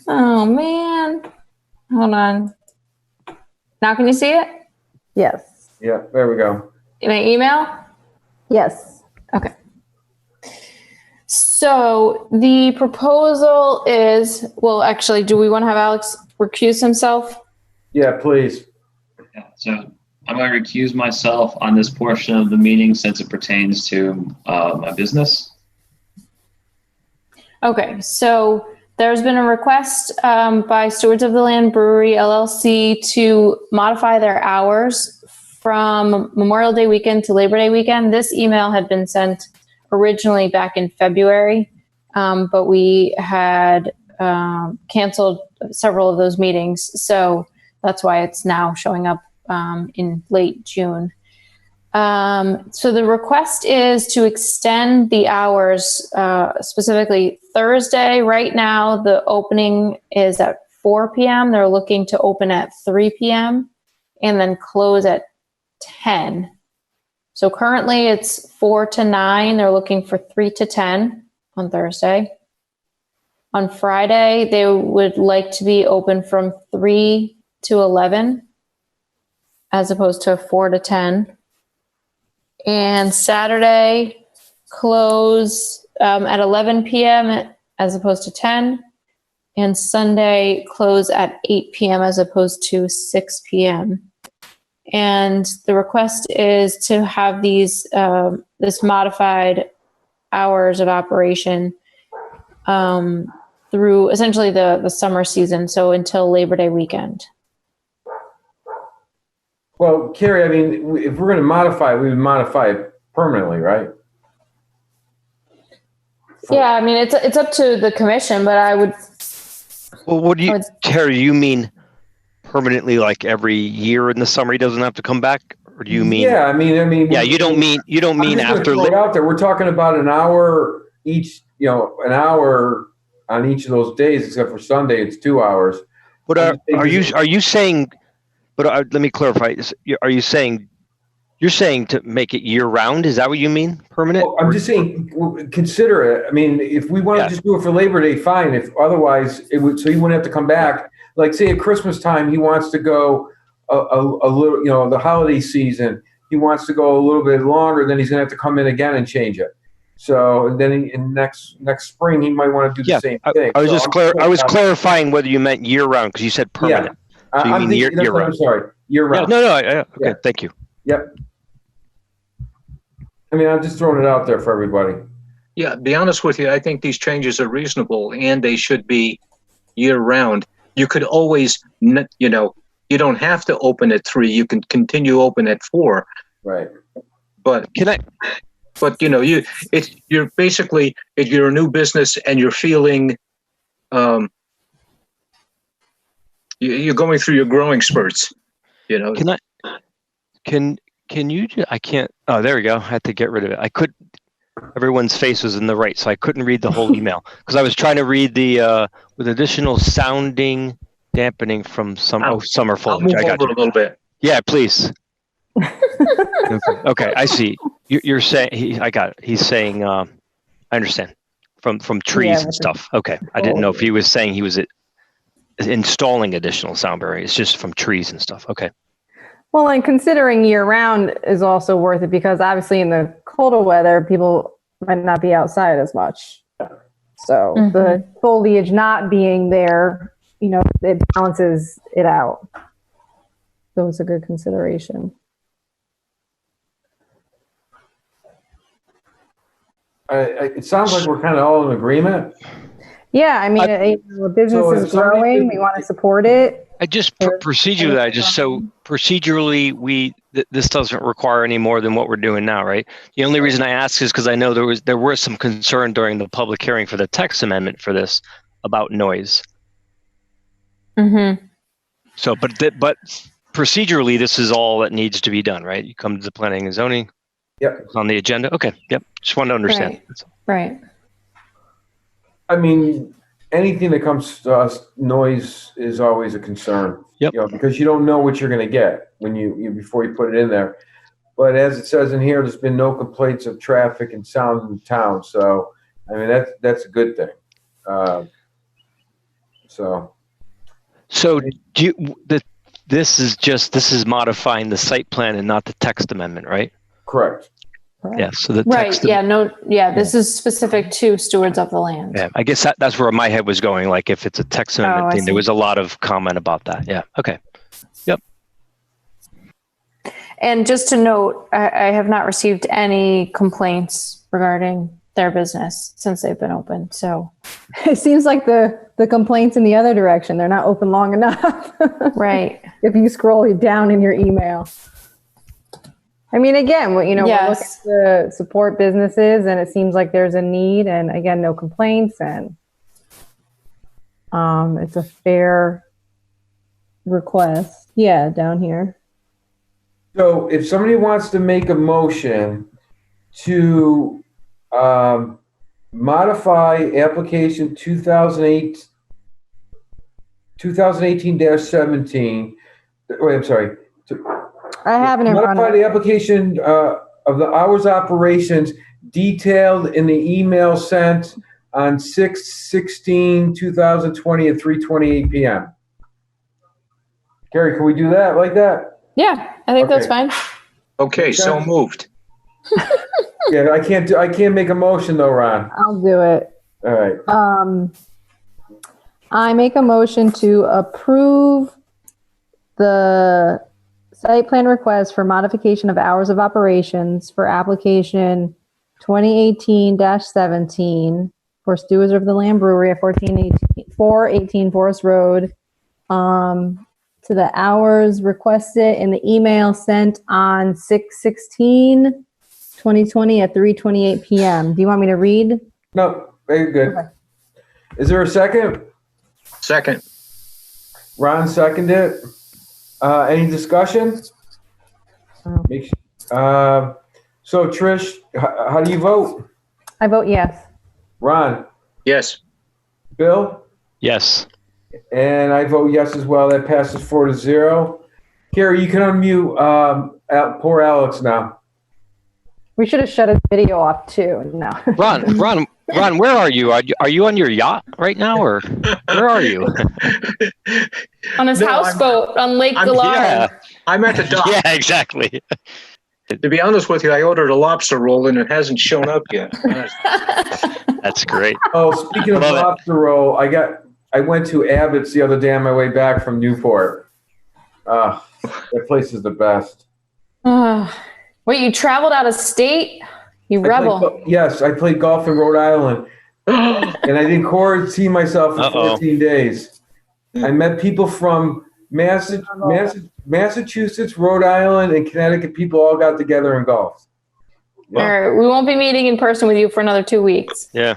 Oh man. Hold on. Now can you see it? Yes. Yeah. There we go. In my email? Yes. Okay. So the proposal is, well, actually, do we want to have Alex recuse himself? Yeah, please. Yeah, so I'm going to recuse myself on this portion of the meeting since it pertains to my business. Okay, so there's been a request by Stewards of the Land Brewery LLC to modify their hours from Memorial Day weekend to Labor Day weekend. This email had been sent originally back in February, but we had canceled several of those meetings. So that's why it's now showing up in late June. So the request is to extend the hours, specifically Thursday. Right now, the opening is at 4 p.m. They're looking to open at 3 p.m. and then close at 10. So currently it's 4 to 9. They're looking for 3 to 10 on Thursday. On Friday, they would like to be open from 3 to 11 as opposed to 4 to 10. And Saturday, close at 11 p.m. as opposed to 10. And Sunday, close at 8 p.m. as opposed to 6 p.m. And the request is to have these this modified hours of operation through essentially the summer season, so until Labor Day weekend. Well, Carrie, I mean, if we're going to modify it, we would modify it permanently, right? Yeah, I mean, it's up to the commission, but I would. Well, what do you, Terry? You mean permanently, like every year in the summer he doesn't have to come back, or do you mean? Yeah, I mean. Yeah, you don't mean after. Throw it out there. We're talking about an hour each. An hour on each of those days, except for Sunday, it's 2 hours. But are you saying? But let me clarify. Are you saying You're saying to make it year round? Is that what you mean? Permanent? Well, I'm just saying, consider it. I mean, if we want to just do it for Labor Day, fine. If otherwise, it would, so he wouldn't have to come back. Like, say at Christmas time, he wants to go a little, you know, the holiday season, he wants to go a little bit longer, then he's going to have to come in again and change it. So, and then in next spring, he might want to do the same thing. I was clarifying whether you meant year round, because you said permanent. Yeah. So you mean year round. I'm sorry, year round. Okay, thank you. Yep. I mean, I'm just throwing it out there for everybody. Yeah, to be honest with you, I think these changes are reasonable and they should be year round. You could always, you know, you don't have to open at 3. You can continue open at 4. Right. But But you know, you're basically, if you're a new business and you're feeling, you're going through your growing spurts. You know. Can you? I can't. Oh, there we go. I had to get rid of it. Everyone's face was in the right, so I couldn't read the whole email because I was trying to read the with additional sounding dampening from summer foliage. I'll move over a little bit. Yeah, please. Okay, I see. You're saying I got it. He's saying I understand from trees and stuff. Okay, I didn't know if he was saying he was installing additional sound barriers. It's just from trees and stuff. Okay. Well, and considering year round is also worth it because obviously in the colder weather, people might not be outside as much. So the foliage not being there, you know, it balances it out. So it's a good consideration. It sounds like we're kind of all in agreement. Yeah, I mean, the business is growing. We want to support it. I just procedurally, this doesn't require any more than what we're doing now, right? The only reason I ask is because I know there was some concern during the public hearing for the text amendment for this about noise. Mm-hmm. So, but procedurally, this is all that needs to be done, right? You come to the planning and zoning. Yep. It's on the agenda. Okay. Yep. Just wanted to understand. Right. I mean, anything that comes to us, noise is always a concern. Yep. You know, because you don't know what you're going to get when you before you put it in there. But as it says in here, there's been no complaints of traffic and sound in town. So, I mean, that's a good thing. So this is modifying the site plan and not the text amendment, right? Correct. Yeah. So the text. This is specific to stewards of the land. Yeah. I guess that's where my head was going. Like if it's a text amendment thing, there was a lot of comment about that. Yeah. Okay. Yep. And just to note, I have not received any complaints regarding their business since they've been open. So it seems like the complaints in the other direction. They're not open long enough. Right. If you scroll down in your email. I mean, again, we're looking to support businesses and it seems like there's a need and again, no complaints and it's a fair request. Yeah, down here. So if somebody wants to make a motion to modify application 2018-17, wait, I'm sorry. I have it in front of me. Modify the application of the hours operations detailed in the email sent on 6/16/2020 at 3:28 p.m. Carrie, can we do that like that? Yeah, I think that's fine. Okay, so moved. Yeah, I can't make a motion though, Ron. I'll do it. All right. I make a motion to approve the site plan request for modification of hours of operations for application 2018-17 for stewards of the land brewery at 418 Forest Road. To the hours requested in the email sent on 6/16/2020 at 3:28 p.m. Do you want me to read? No, very good. Okay. Is there a second? Second. Ron seconded it. Any discussion? So Trish, how do you vote? I vote yes. Ron? Yes. Bill? Yes. And I vote yes as well. That passes 4-0. Carrie, you can unmute poor Alex now. We should have shut his video off too. No. Ron, where are you? Are you on your yacht right now, or where are you? On his houseboat on Lake Galard. Yeah. I'm at the dock. Yeah, exactly. To be honest with you, I ordered a lobster roll and it hasn't shown up yet. That's great. Oh, speaking of Love it. lobster roll, I went to Abbott's the other day on my way back from Newport. That place is the best. Wait, you traveled out of state? You rebel. Yes, I played golf in Rhode Island. And I didn't quarantine myself for 14 days. I met people from Massachusetts, Rhode Island, and Connecticut. People all got together and golfed. Yeah. All right, we wonon't be meeting in person with you for another 2 weeks. Yeah.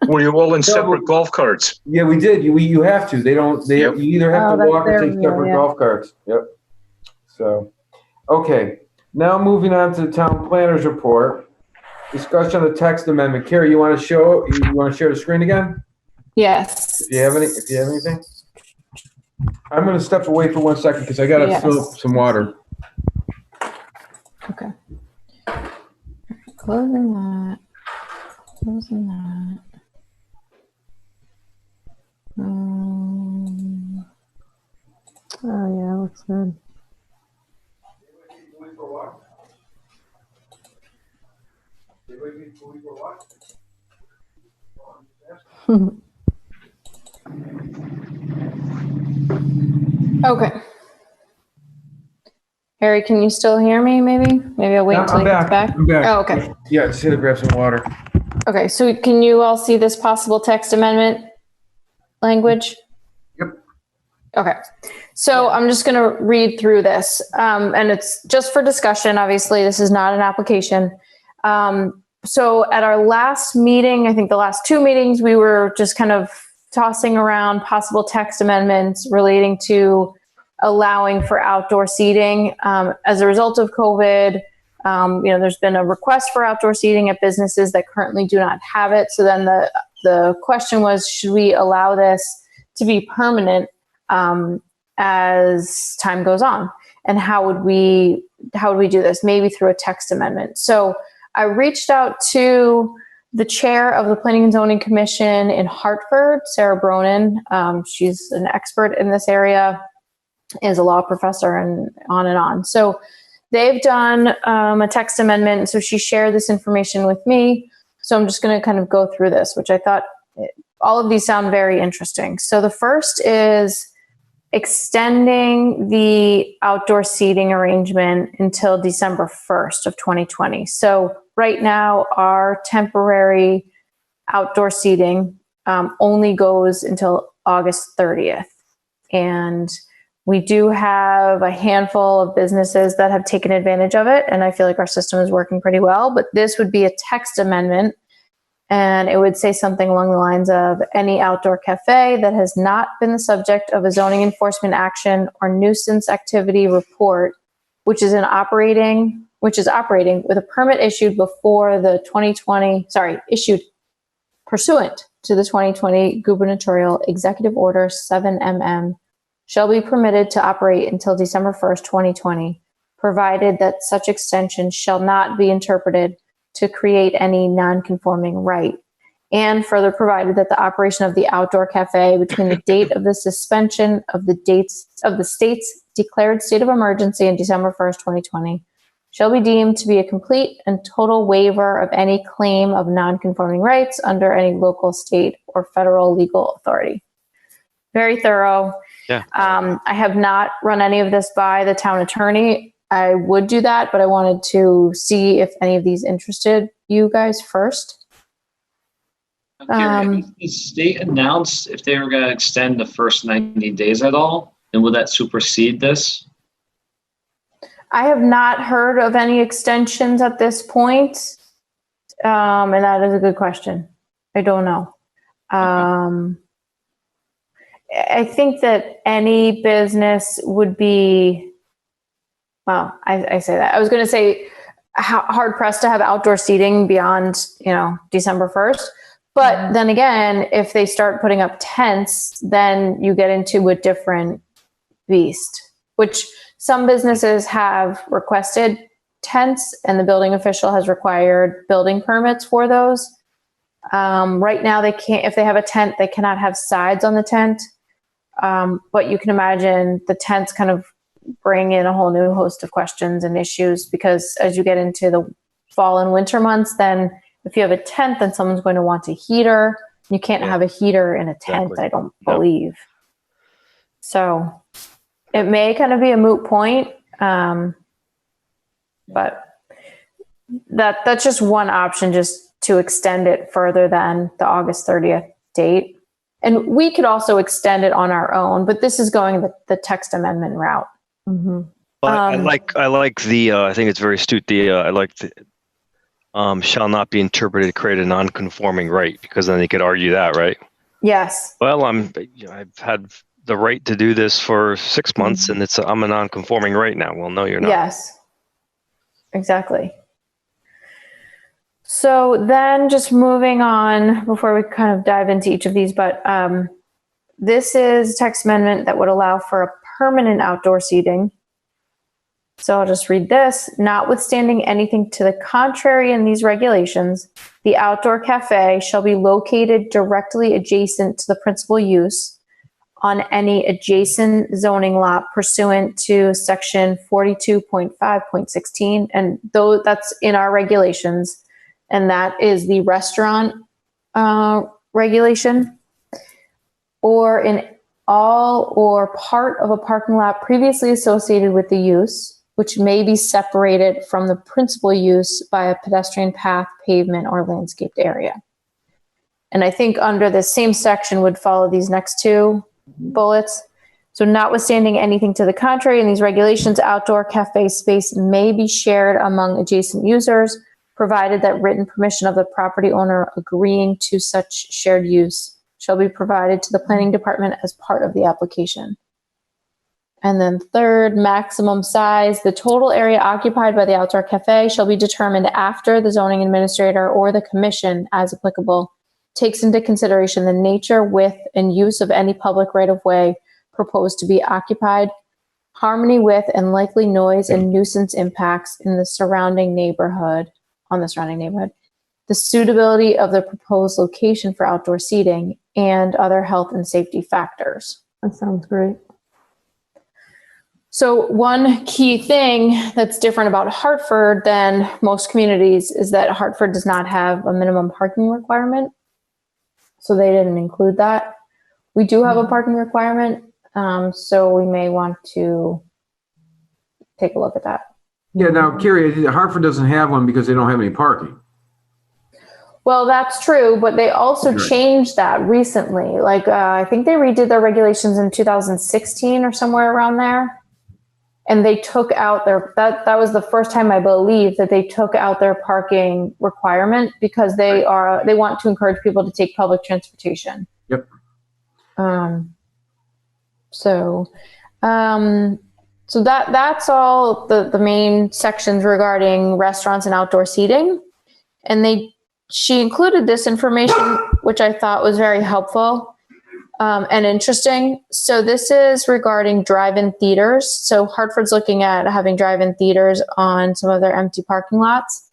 Were you all in separate golf carts? Yeah, we did. You have to. You either have to walk or take separate golf carts. Yep. So, okay. Now moving on to the town planner's report. Discussion of the text amendment. Carrie, you want to share the screen again? Yes. If you have anything? I'm going to step away for 1 second because I got to fill up some water. Okay. Closing that. Oh yeah, looks good. Okay. Harry, can you still hear me? Maybe I'll wait until he gets back. I'm back. Oh, okay. Yeah, just had to grab some water. Okay, so can you all see this possible text amendment language? Yep. Okay, so I'm just going to read through this, and it's just for discussion. Obviously, this is not an application. So at our last meeting, I think the last two meetings, we were just kind of tossing around possible text amendments relating to allowing for outdoor seating. As a result of COVID, there's been a request for outdoor seating at businesses that currently do not have it. So then the question was, should we allow this to be permanent as time goes on? And how would we do this? Maybe through a text amendment. So I reached out to the chair of the Planning and Zoning Commission in Hartford, Sarah Bronin. She's an expert in this area, is a law professor, and on. So they've done a text amendment. So she shared this information with me. So I'm just going to kind of go through this, which I thought all of these sound very interesting. So the first is extending the outdoor seating arrangement until December 1st of 2020. So right now, our temporary outdoor seating only goes until August 30th. And we do have a handful of businesses that have taken advantage of it, and I feel like our system is working pretty well. But this would be a text amendment, and it would say something along the lines of any outdoor cafe that has not been the subject of a zoning enforcement action or nuisance activity report, which is operating with a permit issued issued pursuant to the 2020 gubernatorial executive order 7MM, shall be permitted to operate until December 1st, 2020, provided that such extension shall not be interpreted to create any non-conforming right, and further provided that the operation of the outdoor cafe between the date of the suspension of the state's declared state of emergency and December 1st, 2020, shall be deemed to be a complete and total waiver of any claim of non-conforming rights under any local, state, or federal legal authority. Very thorough. Yeah. I have not run any of this by the town attorney. I would do that, but I wanted to see if any of these interested you guys first. Has the state announced if they were going to extend the first 90 days at all? And will that supersede this? I have not heard of any extensions at this point. And that is a good question. I don't know. I think that any business would be, well, I say that. I was going to say hard pressed to have outdoor seating beyond, December 1st. But then again, if they start putting up tents, then you get into a different beast. which some businesses have requested tents and the building official has required building permits for those. Right now they can't, if they have a tent, they cannot have sides on the tent. But you can imagine the tents kind of bring in a whole new host of questions and issues, because as you get into the fall and winter months, then if you have a tent, then someone's going to want a heater. You can't have a heater in a tent, Exactly. I don't believe. So it may kind of be a moot point, but that's just one option, just to extend it further than the August 30th date. And we could also extend it on our own, but this is going the text amendment route. Mm-hmm. But I like the, I think it's very astute. I like the, shall not be interpreted to create a non-conforming right, because then they could argue that, right? Yes. Well, I've had the right to do this for 6 months, and I'm a non-conforming right now. Well, no, you're not. Yes, exactly. So then just moving on before we kind of dive into each of these, but this is a text amendment that would allow for a permanent outdoor seating. So I'll just read this. Notwithstanding anything to the contrary in these regulations, the outdoor cafe shall be located directly adjacent to the principal use on any adjacent zoning lot pursuant to section 42.5.16. And though that's in our regulations, and that is the restaurant regulation, or in all or part of a parking lot previously associated with the use, which may be separated from the principal use by a pedestrian path, pavement, or landscaped area. And I think under the same section would follow these next two bullets. So notwithstanding anything to the contrary in these regulations, outdoor cafe space may be shared among adjacent users, provided that written permission of the property owner agreeing to such shared use shall be provided to the planning department as part of the application. And then third, maximum size. The total area occupied by the outdoor cafe shall be determined after the zoning administrator or the commission, as applicable, takes into consideration the nature, width, and use of any public right-of-way proposed to be occupied, harmony with and likely noise and nuisance impacts in the surrounding neighborhood, the suitability of the proposed location for outdoor seating, and other health and safety factors. That sounds great. So one key thing that's different about Hartford than most communities is that Hartford does not have a minimum parking requirement. So they didn't include that. We do have a parking requirement, so we may want to take a look at that. Yeah, now, Carrie, Hartford doesn't have one because they don't have any parking. Well, that's true, but they also changed that recently. Like, I think they redid their regulations in 2016 or somewhere around there. And they took out that was the first time, I believe, that they took out their parking requirement, because they want to encourage people to take public transportation. Yep. So that's all the main sections regarding restaurants and outdoor seating. And she included this information, which I thought was very helpful. And interesting. So this is regarding drive-in theaters. So Hartford's looking at having drive-in theaters on some of their empty parking lots.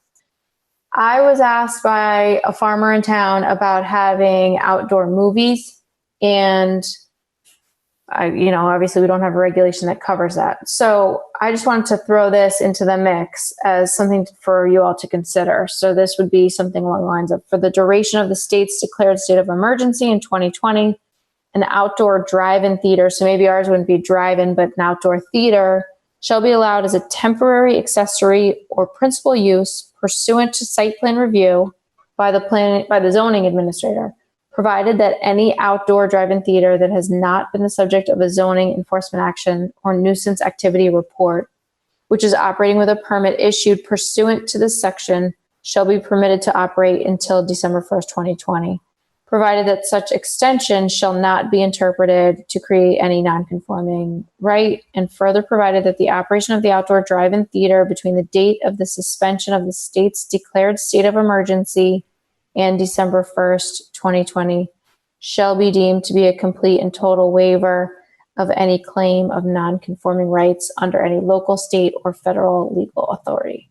I was asked by a farmer in town about having outdoor movies, and obviously we don't have a regulation that covers that. So I just wanted to throw this into the mix as something for you all to consider. So this would be something along the lines of, for the duration of the state's declared state of emergency in 2020, an outdoor drive-in theater, so maybe ours wouldn't be drive-in, but an outdoor theater, shall be allowed as a temporary accessory or principal use pursuant to site plan review by the zoning administrator, provided that any outdoor drive-in theater that has not been the subject of a zoning enforcement action or nuisance activity report, which is operating with a permit issued pursuant to this section, shall be permitted to operate until December 1st, 2020. Provided that such extension shall not be interpreted to create any non-conforming right, and further provided that the operation of the outdoor drive-in theater between the date of the suspension of the state's declared state of emergency and December 1st, 2020, shall be deemed to be a complete and total waiver of any claim of non-conforming rights under any local, state, or federal legal authority.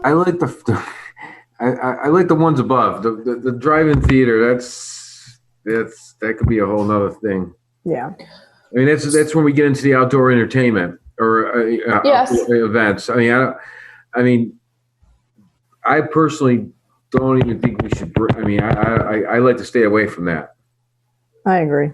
I like I like the ones above the drive-in theater. That could be a whole nother thing. Yeah. I mean, that's when we get into the outdoor entertainment or Yes. outdoor events. I mean, I personally don't even think we should. I mean, I like to stay away from that. I agree.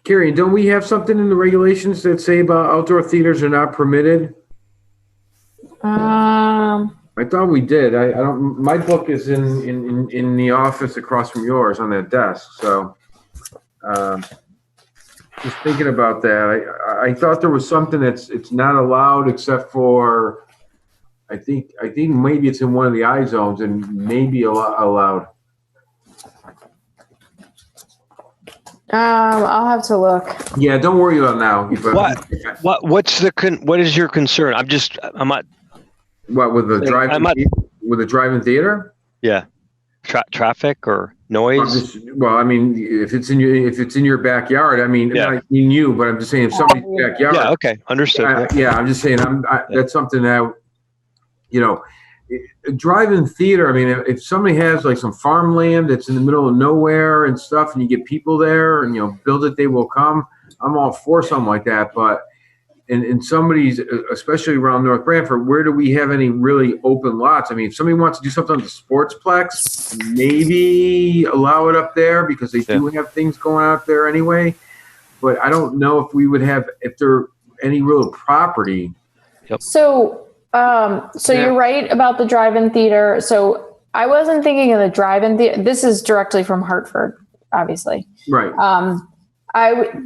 Carrie, don't we have something in the regulations that say about outdoor theaters are not permitted? I thought we did. I don't. My book is in the office across from yours on that desk. So, just thinking about that, I thought there was something it's not allowed except for. I think maybe it's in one of the I zones and maybe allowed. I'll have to look. Yeah, don't worry about it now. What is your concern? I'm not. What with the drive-in theater? Yeah, traffic or noise. Well, I mean, if it's in your backyard, I mean, Yeah. not in you, but I'm just saying if somebody's backyard. Yeah. Okay. Understood. I'm just saying that's something that, drive-in theater. I mean, if somebody has like some farmland that's in the middle of nowhere and stuff, and you get people there, and build it, they will come. I'm all for something like that, but. In somebody's, especially around North Branford, where do we have any really open lots? I mean, if somebody wants to do something on the Sportsplex, maybe allow it up there because they do have things going out there anyway. But I don't know if we would have, if there any real property. Yep. So you're right about the drive-in theater. So I wasn't thinking of the drive-in theater. This is directly from Hartford, obviously. Right.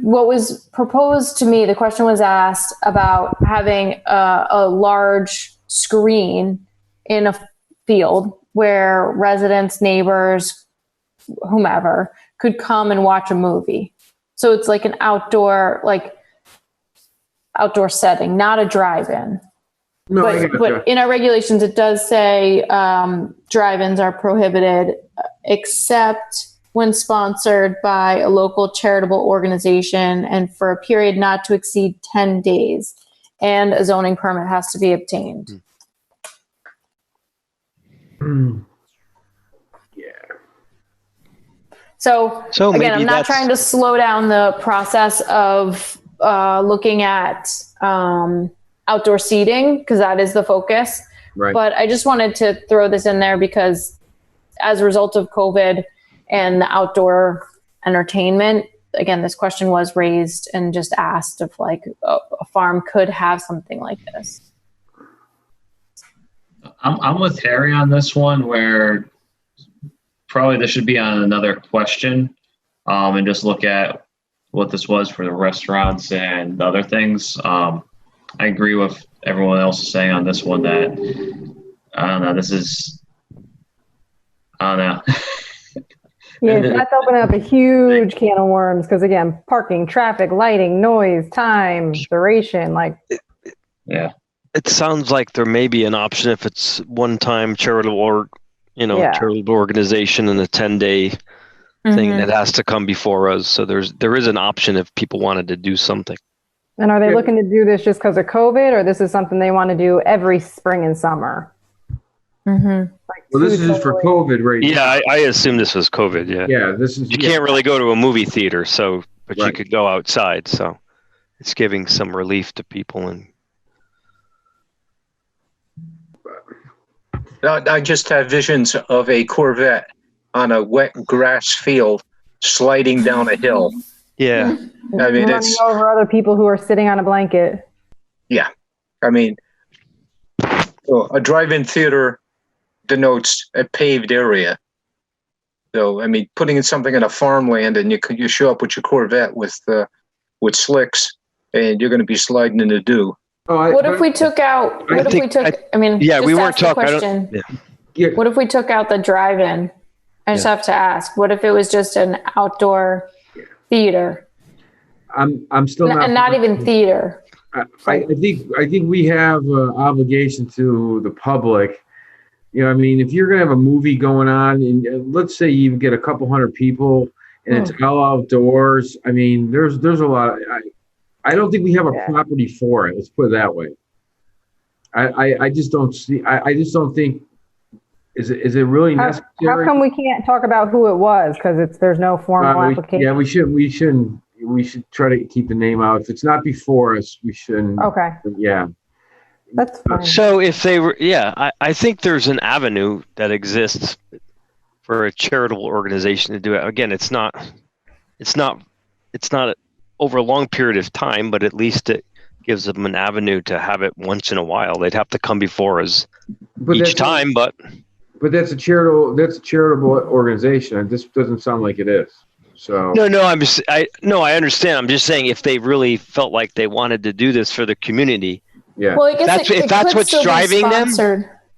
What was proposed to me, the question was asked about having a large screen in a field where residents, neighbors, whomever could come and watch a movie. So it's like an outdoor setting, not a drive-in. No, but in our regulations, it does say drive-ins are prohibited except when sponsored by a local charitable organization and for a period not to exceed 10 days, and a zoning permit has to be obtained. Yeah. So again, I'm not trying to slow down the process of looking at outdoor seating, because that is the focus. Right. But I just wanted to throw this in there because as a result of COVID, and the outdoor entertainment, again, this question was raised and just asked if like a farm could have something like this. I'm with Harry on this one, where probably this should be on another question, and just look at what this was for the restaurants and other things. I agree with everyone else is saying on this one that I don't know. Yeah, that's opening up a huge can of worms because, again, parking, traffic, lighting, noise, time, duration, Yeah. It sounds like there may be an option if it's one-time charitable charitable organization and a 10-day thing that has to come before us. So there is an option if people wanted to do something. And are they looking to do this just because of COVID, or this is something they want to do every spring and summer? Mm-hmm. Well, this is just for COVID, right? Yeah, I assume this was COVID. Yeah. Yeah, this is. You can't really go to a movie theater, but you could go outside. So it's giving some relief to people. And I just have visions of a Corvette on a wet grass field sliding down a hill. Yeah. I mean, running over other people who are sitting on a blanket. Yeah. I mean, a drive-in theater denotes a paved area. So, I mean, putting in something in a farmland and you show up with your Corvette with slicks and you're going to be sliding in the dew. What if we took out, what if we weren't talking. What if we took out the drive-in? I just have to ask, what if it was just an outdoor theater? I'm still not even theater. I think we have an obligation to the public You know, I mean, if you're going to have a movie going on, and let's say you get a couple hundred people, and it's all outdoors. I mean, there's a lot. I don't think we have a property for it. Let's put it that way. I just don't see. I just don't think. Is it really necessary? How come we can't talk about who it was? Because there's no formal application. Yeah, we shouldn't. We should try to keep the name out. If it's not before us, we shouldn't. Okay. Yeah. That's fine. So if they were, I think there's an avenue that exists for a charitable organization to do it. Again, it's not over a long period of time, but at least it gives them an avenue to have it once in a while. They'd have to come before us each time, but that's a charitable organization. This doesn't sound like it is. So no, I understand. I'm just saying if they really felt like they wanted to do this for the community. Yeah. Well, I guess if that's what's driving them.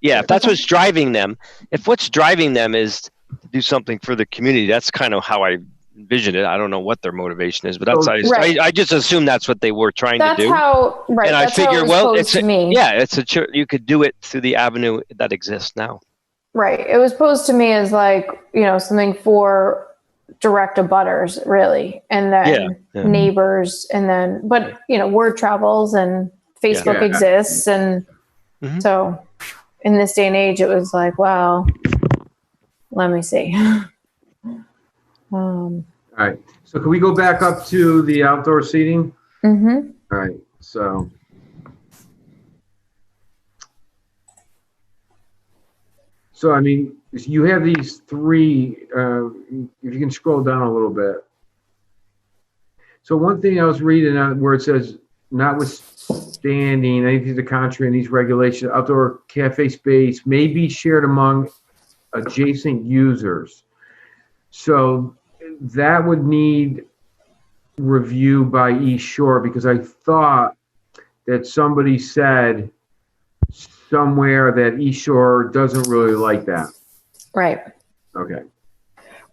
Yeah, if that's what's driving them. If what's driving them is to do something for the community, that's kind of how I envision it. I don't know what their motivation is, but that's I just assume that's what they were trying to do. That's how, right. And I figure, you could do it through the avenue that exists now. Right. It was posed to me as like, something for direct abutters, really, and then neighbors, and then, but word travels and Facebook exists, and so in this day and age, it was like, wow. Let me see. All right. So can we go back up to the outdoor seating? Mm-hmm. All right. So. I mean, you have these three, if you can scroll down a little bit. So one thing I was reading on where it says, notwithstanding anything to the contrary in these regulations, outdoor cafe space may be shared among adjacent users. So that would need review by East Shore, because I thought that somebody said somewhere that East Shore doesn't really like that. Right. Okay.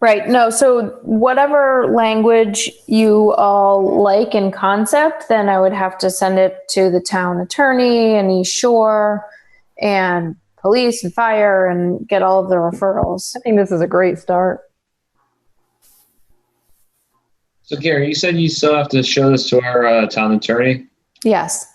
Right. No, so whatever language you all like in concept, then I would have to send it to the town attorney and East Shore and police and fire and get all of the referrals. I think this is a great start. So Gary, you said you still have to show this to our town attorney? Yes.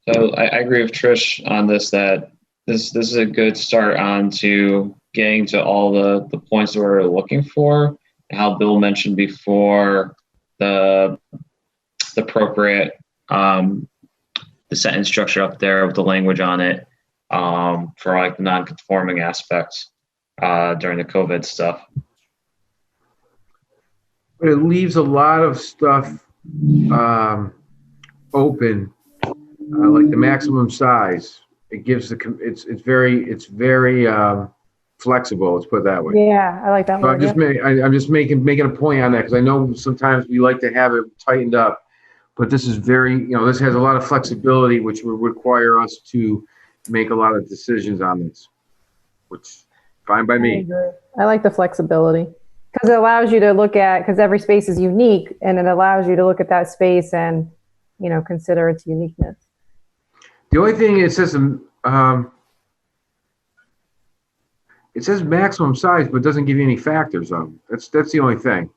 So I agree with Trish on this, that this is a good start on to getting to all the points that we're looking for. How Bill mentioned before, the appropriate the sentence structure up there with the language on it for like the non-conforming aspects during the COVID stuff. But it leaves a lot of stuff open, like the maximum size. It gives it's very flexible. Let's put it that way. Yeah, I like that word. I'm just making a point on that, because I know sometimes we like to have it tightened up, but this is very, this has a lot of flexibility, which would require us to make a lot of decisions on this, which fine by me. I like the flexibility, because it allows you to look at, because every space is unique, and it allows you to look at that space and, consider its uniqueness. The only thing it says maximum size, but doesn't give you any factors on it. That's the only thing.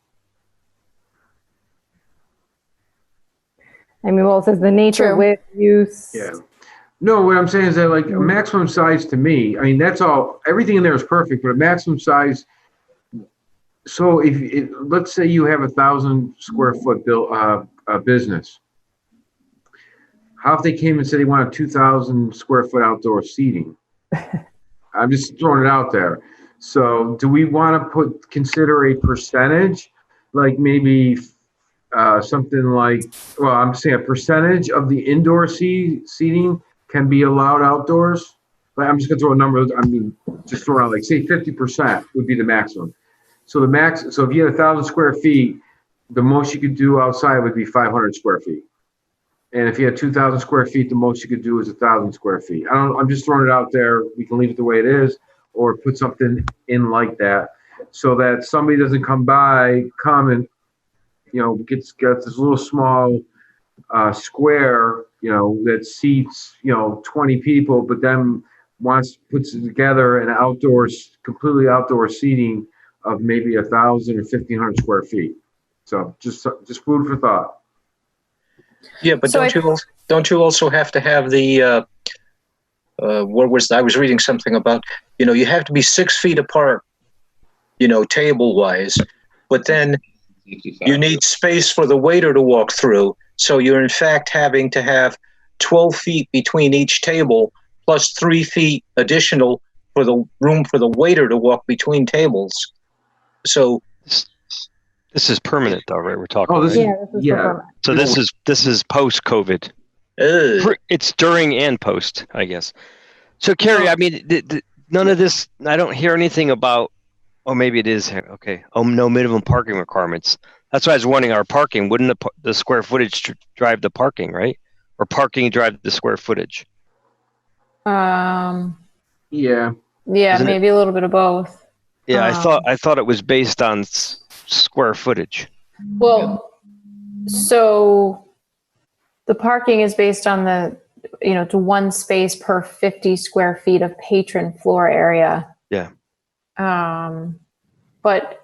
I mean, well, it says the nature, width, use. Yeah. No, what I'm saying is that, like, a maximum size to me, I mean, that's all. Everything in there is perfect, but a maximum size. So let's say you have 1,000 square foot business. How if they came and said they wanted 2,000 square foot outdoor seating? I'm just throwing it out there. So do we want to consider a percentage, like maybe something like, well, I'm saying a percentage of the indoor seating can be allowed outdoors? But I'm just going to throw a number. I mean, just throw out, like, say 50% would be the maximum. So so if you had 1,000 square feet, the most you could do outside would be 500 square feet. And if you had 2,000 square feet, the most you could do is 1,000 square feet. I'm just throwing it out there. We can leave it the way it is, or put something in like that, so that somebody doesn't come and, gets this little small square, that seats, 20 people, but then puts together an completely outdoor seating of maybe 1,000 or 1,500 square feet. So just food for thought. Yeah, but So don't you also have to have the I was reading something about, you have to be 6 feet apart, table wise, but then you need space for the waiter to walk through. So you're in fact having to have 12 feet between each table plus 3 feet additional for the room for the waiter to walk between tables. So this is permanent though, right? We're talking. Oh, this right? is permanent. So this is post COVID. It's during and post, I guess. So Carrie, I mean, none of this. I don't hear anything about. Oh, maybe it is okay. Oh, no minimum parking requirements. That's why I was wondering. Our parking wouldn't the square footage drive the parking, right? Or parking drive the square footage? Yeah. Yeah, Isn't maybe a little bit of both. Yeah, I thought it was based on square footage. Well, so the parking is based on to one space per 50 square feet of patron floor area. Yeah. But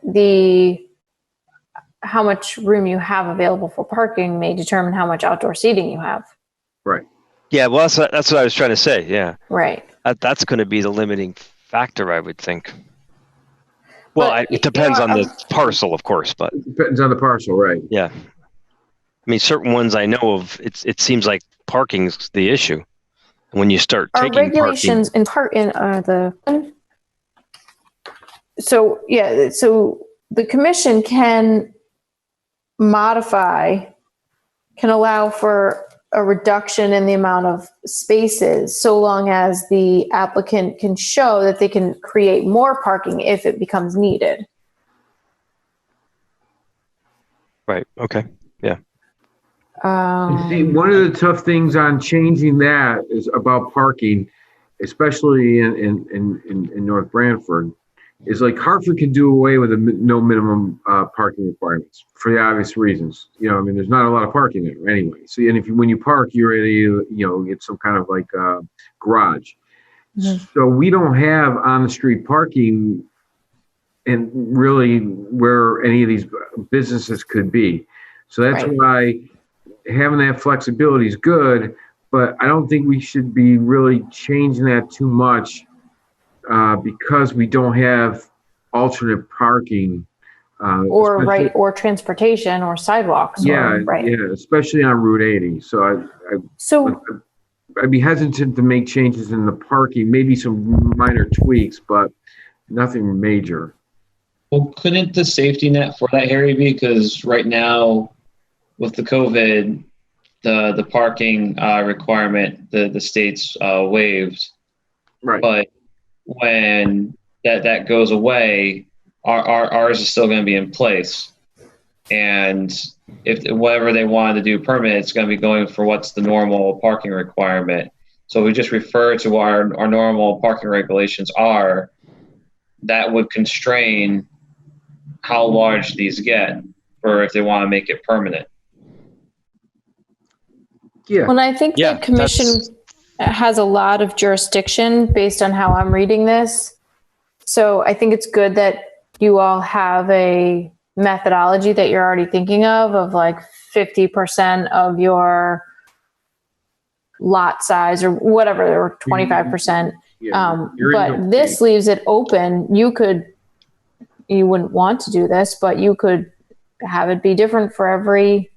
how much room you have available for parking may determine how much outdoor seating you have. Right. Yeah, well, that's what I was trying to say. Yeah. Right. That's going to be the limiting factor, I would think. Well, it depends on the parcel, of course, but it depends on the parcel, right? Yeah. I mean, certain ones I know of, it seems like parking's the issue. When you start taking regulations parking, so the commission can allow for a reduction in the amount of spaces so long as the applicant can show that they can create more parking if it becomes needed. Right. Okay. Yeah. See, one of the tough things on changing that is about parking, especially in North Branford, is like Hartford can do away with no minimum parking requirements for the obvious reasons. I mean, there's not a lot of parking there anyway. So, and when you park, you're ready to, get some kind of like garage. Mm-hmm. So we don't have on the street parking, and really where any of these businesses could be. So that's why having that flexibility is good, but I don't think we should be really changing that too much because we don't have alternate parking. Or transportation or sidewalks. Yeah, especially on Route 80. So I'd be hesitant to make changes in the parking, maybe some minor tweaks, but nothing major. Well, couldn't the safety net for that, Harry, be? Because right now, with the COVID, the parking requirement, the state's waived. Right. But when that goes away, ours is still going to be in place. And if whatever they wanted to do permanent, it's going to be going for what's the normal parking requirement. So we just refer to our normal parking regulations are. That would constrain how large these get, or if they want to make it permanent. Yeah. Well, I think the commission has a lot of jurisdiction based on how I'm reading this. So I think it's good that you all have a methodology that you're already thinking of like 50% of your lot size or whatever, or 25%. But this leaves it open. You wouldn't want to do this, but you could have it be different for every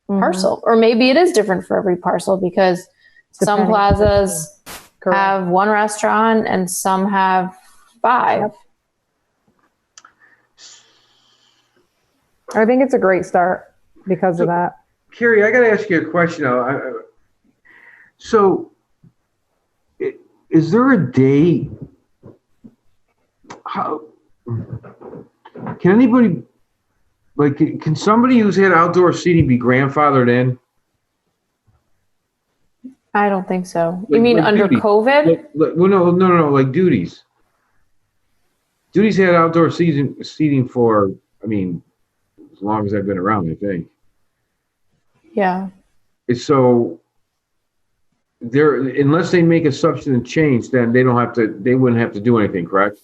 parcel, or maybe it is different for every parcel because some plazas have one restaurant and some have 5. I think it's a great start because of that. Carrie, I got to ask you a question now. So is there a day? How can anybody, can somebody who's had outdoor seating be grandfathered in? I don't think so. You mean under COVID? No, like Duties. Duties had outdoor seating for, as long as I've been around, I think. Yeah. So unless they make a substantive change, then they wouldn't have to do anything, correct?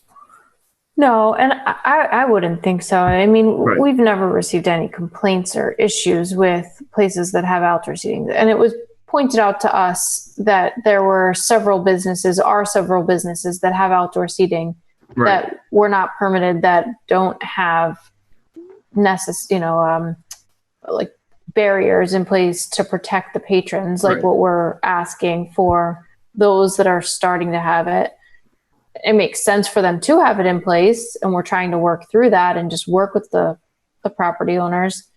No, and I wouldn't think so. I mean, Right. we've never received any complaints or issues with places that have outdoor seating. And it was pointed out to us that there were several businesses that have outdoor seating Right. that were not permitted, that don't have like barriers in place to protect the patrons, like Right. what we're asking for those that are starting to have it. It makes sense for them to have it in place, and we're trying to work through that and just work with the property owners.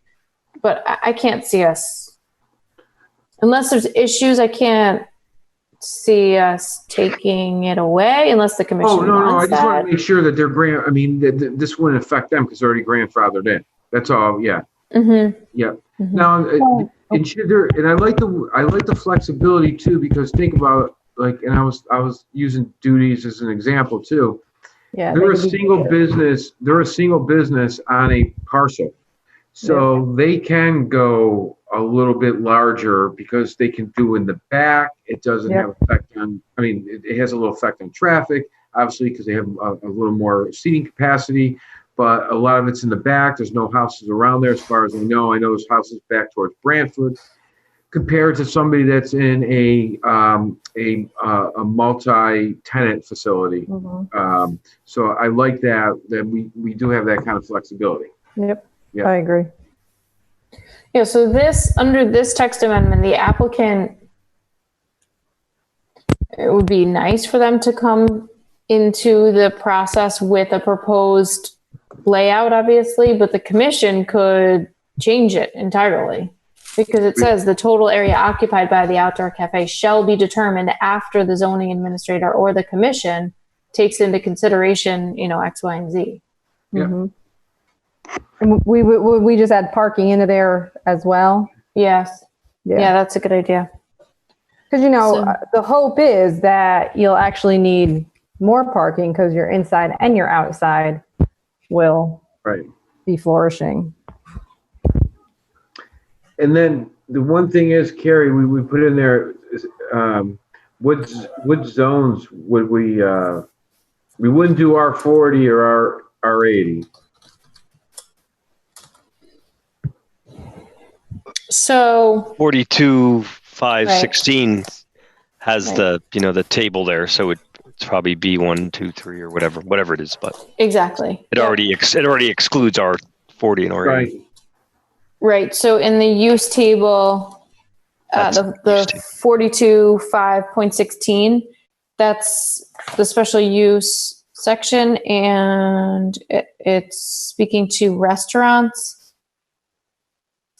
But I can't see us, unless there's issues, I can't see us taking it away unless the commission Oh, no, I wants just want that. to make sure that this wouldn't affect them because they're already grandfathered in. That's all, yeah. Mm-hmm. Yeah. Mhm. Now, and I like the flexibility too, because think about, like, and I was using duties as an example too. Yeah. They're a single business on a parcel. So they can go a little bit larger because they can do in the back. It doesn't have effect on, it has a little effect on traffic, obviously, because they have a little more seating capacity, but a lot of it's in the back. There's no houses around there as far as I know. I know there's houses back towards Branford, compared to somebody that's in a multi-tenant facility. Mm-hmm. So I like that we do have that kind of flexibility. Yep. Yeah. I agree. Yeah, so under this text amendment, the applicant, it would be nice for them to come into the process with a proposed layout, obviously, but the commission could change it entirely, because it says the total area occupied by the outdoor cafe shall be determined after the zoning administrator or the commission takes into consideration, X, Y, and Z. Yeah. Mm-hmm. And we just add parking into there as well. Yes. Yeah, that's a good idea. Because, the hope is that you'll actually need more parking because your inside and your outside will be flourishing. And then the one thing is, Carrie, we put in there, is, what zones would we wouldn't do R40 or R80. So 42.5.16 has the table there, so it's probably B1, 2, 3 or whatever it is, but exactly. It already excludes R40 and R80. Right. So in the use table, the 42.5.16, that's the special use section, and it's speaking to restaurants.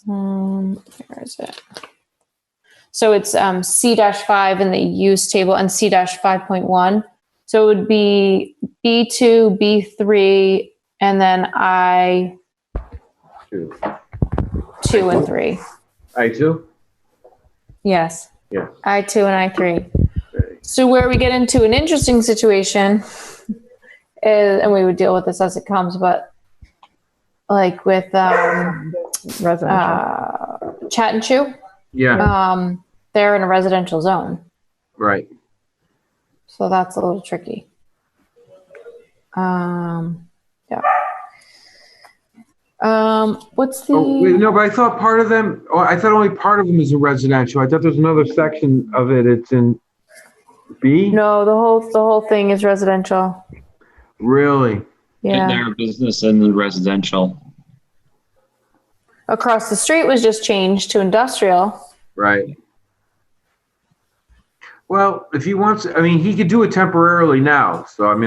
Where is it? So it's C-5 in the use table and C-5.1. So it would be B2, B3, and then I2 and 3. I2? Yes. Yeah. I2 and I3. So where we get into an interesting situation is, and we would deal with this as it comes, but like with residential. Chat and Chew. Yeah. They're in a residential zone. Right. So that's a little tricky. Yeah. What's the? Oh, wait, no, but I thought part of them. Oh, I thought only part of them is in residential. I thought there's another section of it. It's in B. No, the whole thing is residential. Really? Yeah. Their business and the residential. Across the street was just changed to industrial. Right. Well, if he wants, he could do it temporarily now. So,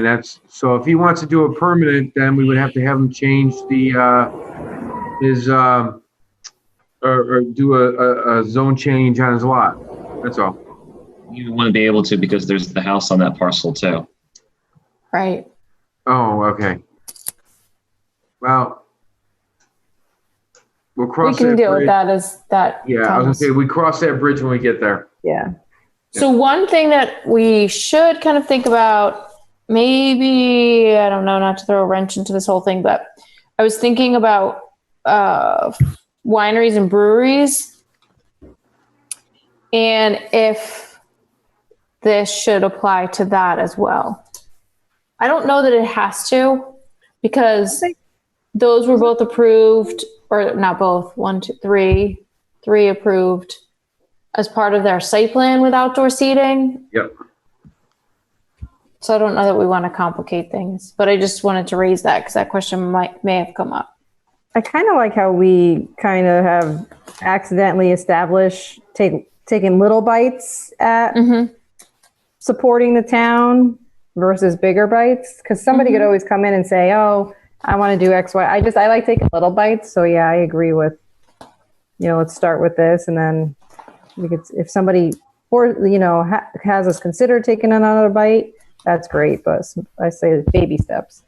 so if he wants to do a permanent, then we would have to have him change or do a zone change on his lot. That's all. You want to be able to, because there's the house on that parcel too. Right. Oh, okay. Well, we'll cross. We can deal with that as that. Yeah, I was gonna say we cross that bridge when we get there. Yeah. So one thing that we should kind of think about, maybe, I don't know, not to throw a wrench into this whole thing, but I was thinking about wineries and breweries. And if this should apply to that as well. I don't know that it has to, because those were both approved, or not both, 1, 2, 3 approved as part of their site plan with outdoor seating. Yep. So I don't know that we want to complicate things, but I just wanted to raise that because that question may have come up. I kind of like how we kind of have accidentally established taking little bites at supporting the town versus bigger bites, because somebody could always come in and say, "Oh, I want to do X, Y." I like taking little bites. So yeah, I agree with, let's start with this, and then we could, if somebody has us consider taking another bite, that's great. But I say baby steps.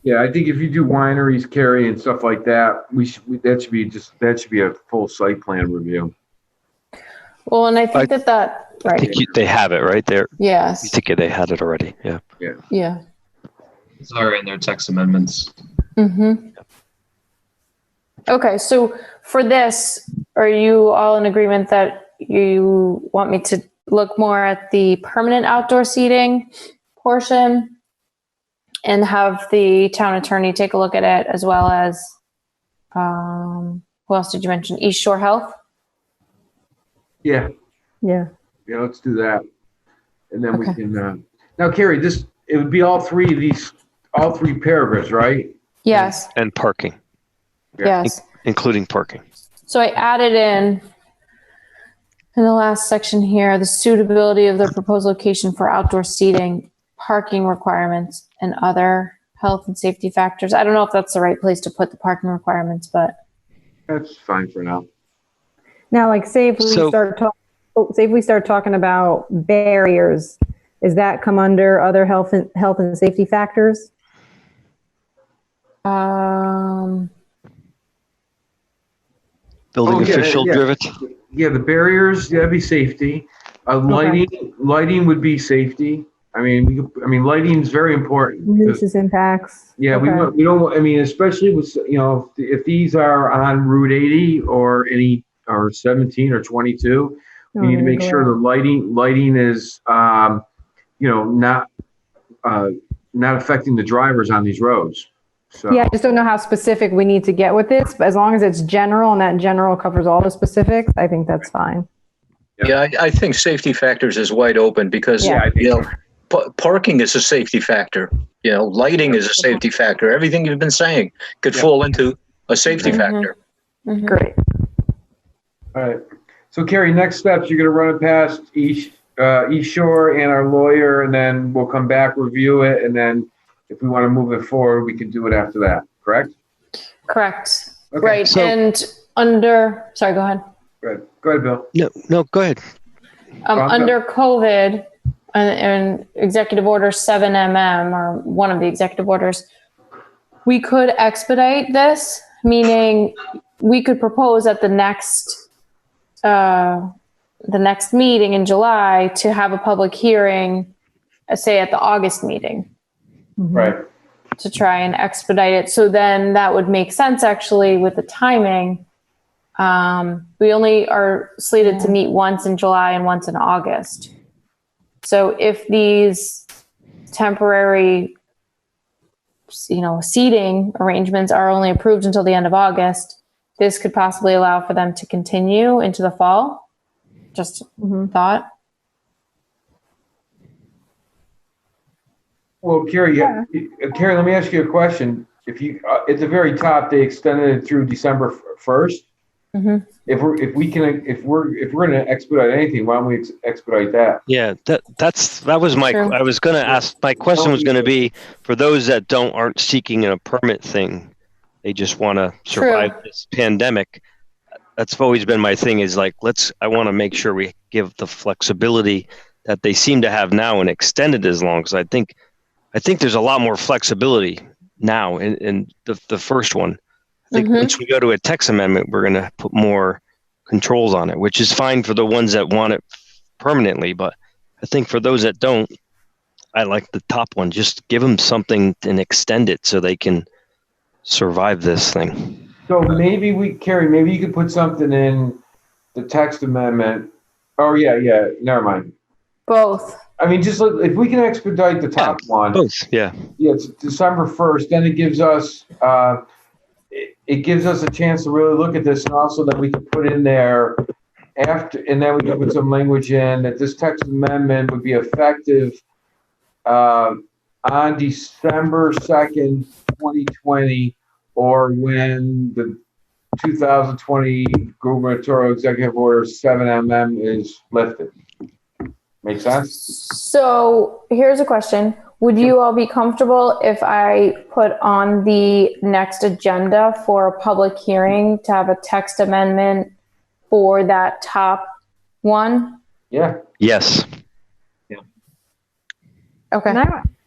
Yeah, I think if you do wineries, Carrie, and stuff like that, that should be a full site plan review. Well, and I think that right. I think they have it right there. Yes. You think they had it already? Yeah. Yeah. It's already in their text amendments. Okay, so for this, are you all in agreement that you want me to look more at the permanent outdoor seating portion and have the town attorney take a look at it, as well as, who else did you mention? East Shore Health? Yeah, let's do that. And then we can, now Carrie, it would be all three paragraphs, right? Yes. And parking. Yes. Including parking. So I added in the last section here, the suitability of the proposed location for outdoor seating, parking requirements, and other health and safety factors. I don't know if that's the right place to put the parking requirements, but that's fine for now. Now, like, say if we start talking about barriers, is that come under other health and safety factors? Building official driven. Yeah, the barriers, that'd be safety. Lighting would be safety. I mean, lighting is very important. Nuisance impacts. Yeah, we don't. I mean, especially with if these are on Route 80 or 17 or 22, we need to make sure the lighting is not affecting the drivers on these roads. So. Yeah, I just don't know how specific we need to get with this, but as long as it's general and that general covers all the specifics, I think that's fine. Yeah, I think safety factors is wide open because parking is a safety factor. Lighting is a safety factor. Everything you've been saying could fall into a safety factor. Great. All right. So Carrie, next steps, you're going to run it past East Shore and our lawyer, and then we'll come back, review it, and then if we want to move it forward, we can do it after that. Correct? Correct. Okay. Right. So, and sorry, go ahead. Go ahead, Bill. No, go ahead. Under COVID and Executive Order 7MM, or one of the executive orders, we could expedite this, meaning we could propose at the next meeting in July to have a public hearing, say at the August meeting. Right. To try and expedite it. So then that would make sense actually with the timing. We only are slated to meet once in July and once in August. So if these temporary, seating arrangements are only approved until the end of August, this could possibly allow for them to continue into the fall. Just thought. Well, Carrie, let me ask you a question. If you at the very top, they extended it through December 1st. If we're going to expedite anything, why don't we expedite that? Yeah, that was my. True. I was going to ask. My question was going to be for those that aren't seeking a permit thing. They just want to survive this pandemic. That's always been my thing. Is like I want to make sure we give the flexibility that they seem to have now and extend it as long. Because I think there's a lot more flexibility now in the first one. I think once we go to a text amendment, we're going to put more controls on it, which is fine for the ones that want it permanently. But I think for those that don't, I like the top one. Just give them something and extend it so they can survive this thing. So maybe maybe you could put something in the text amendment. Oh, yeah, never mind. Both. I mean, just if we can expedite the top one. Both, yeah. Yeah, it's December 1st. Then it gives us it gives us a chance to really look at this, and also that we can put in there after, and then we can put some language in that this text amendment would be effective on December 2nd, 2020, or when the 2020 gubernatorial executive order 7MM is lifted. Make sense? So here's a question. Would you all be comfortable if I put on the next agenda for a public hearing to have a text amendment for that top one? Yeah. Yes. Okay.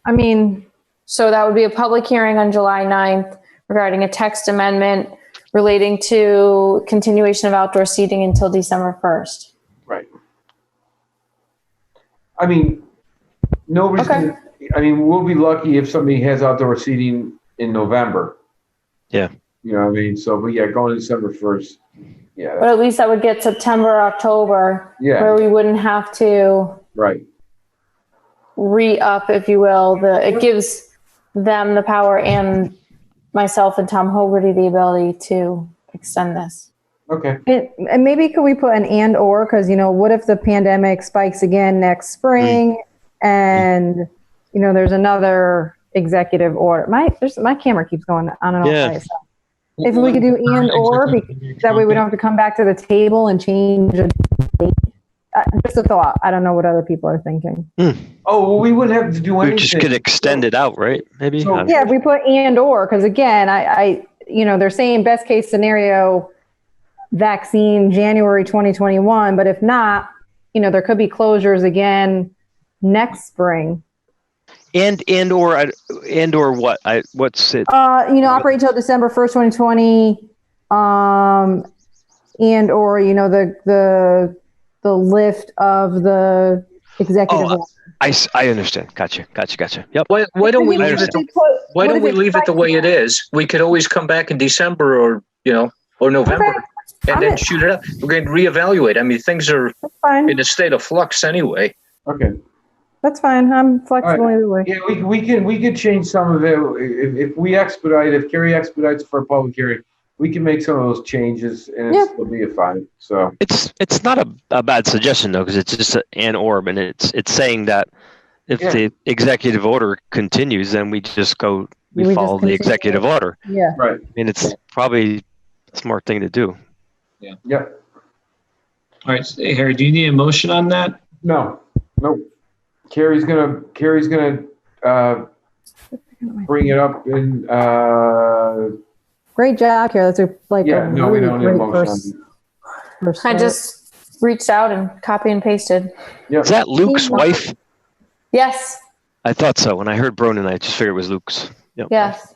I mean, So that would be a public hearing on July 9th regarding a text amendment relating to continuation of outdoor seating until December 1st. Right. I mean, nobody's Okay. gonna, I mean, we'll be lucky if somebody has outdoor seating in November. Yeah. You know what I mean? So, but yeah, going to December 1st. Yeah. But at least that would get September, October, Yeah. where we wouldn't have to Right. re-up, if you will. It gives them the power and myself and Tom Hogarty the ability to extend this. Okay. and maybe could we put an and or, because, you know, what if the pandemic spikes again next spring and, you know, there's another executive order. My camera keeps going on and off Yeah. by itself. If we could do and or, that way we don't have to come back to the table and change a date. Just a thought. I don't know what other people are thinking. Oh, well, we wouldn't have to do We anything. just could extend it out, right? Maybe. So- Yeah, if we put and or, because again, I, you know, they're saying best case scenario, vaccine January 2021, but if not, you know, there could be closures again next spring. And or what? What's it? You know, operate until December 1st, 2020, and or, you know, the lift of the executive order. I understand. Gotcha. Yep. Why don't we I leave it? understand. Why don't we leave it the way it is? We could always come back in December or November, and then shoot it up. We're going to reevaluate. I mean, things are That's fine. in a state of flux anyway. Okay. That's fine. I'm flexible either way. Yeah, we could change some of it if we expedite. If Carrie expedites for a public hearing, we can make some of those changes and it'll be fine. So It's not a bad suggestion though, because it's just an orb, and it's saying that if the executive order continues, then we just go we follow the executive order. Yeah. right. I mean, it's probably a smart thing to do. Yeah. All right, so, Harry, do you need a motion on that? No. Nope. Carrie's gonna bring it up in Great job, Carol. That's we don't need a motion. first I start. just reached out and copy and pasted. Is that Luke's wife? Yes. I thought so. When I heard Bronan, I just figured it was Luke's. Yep. Yes.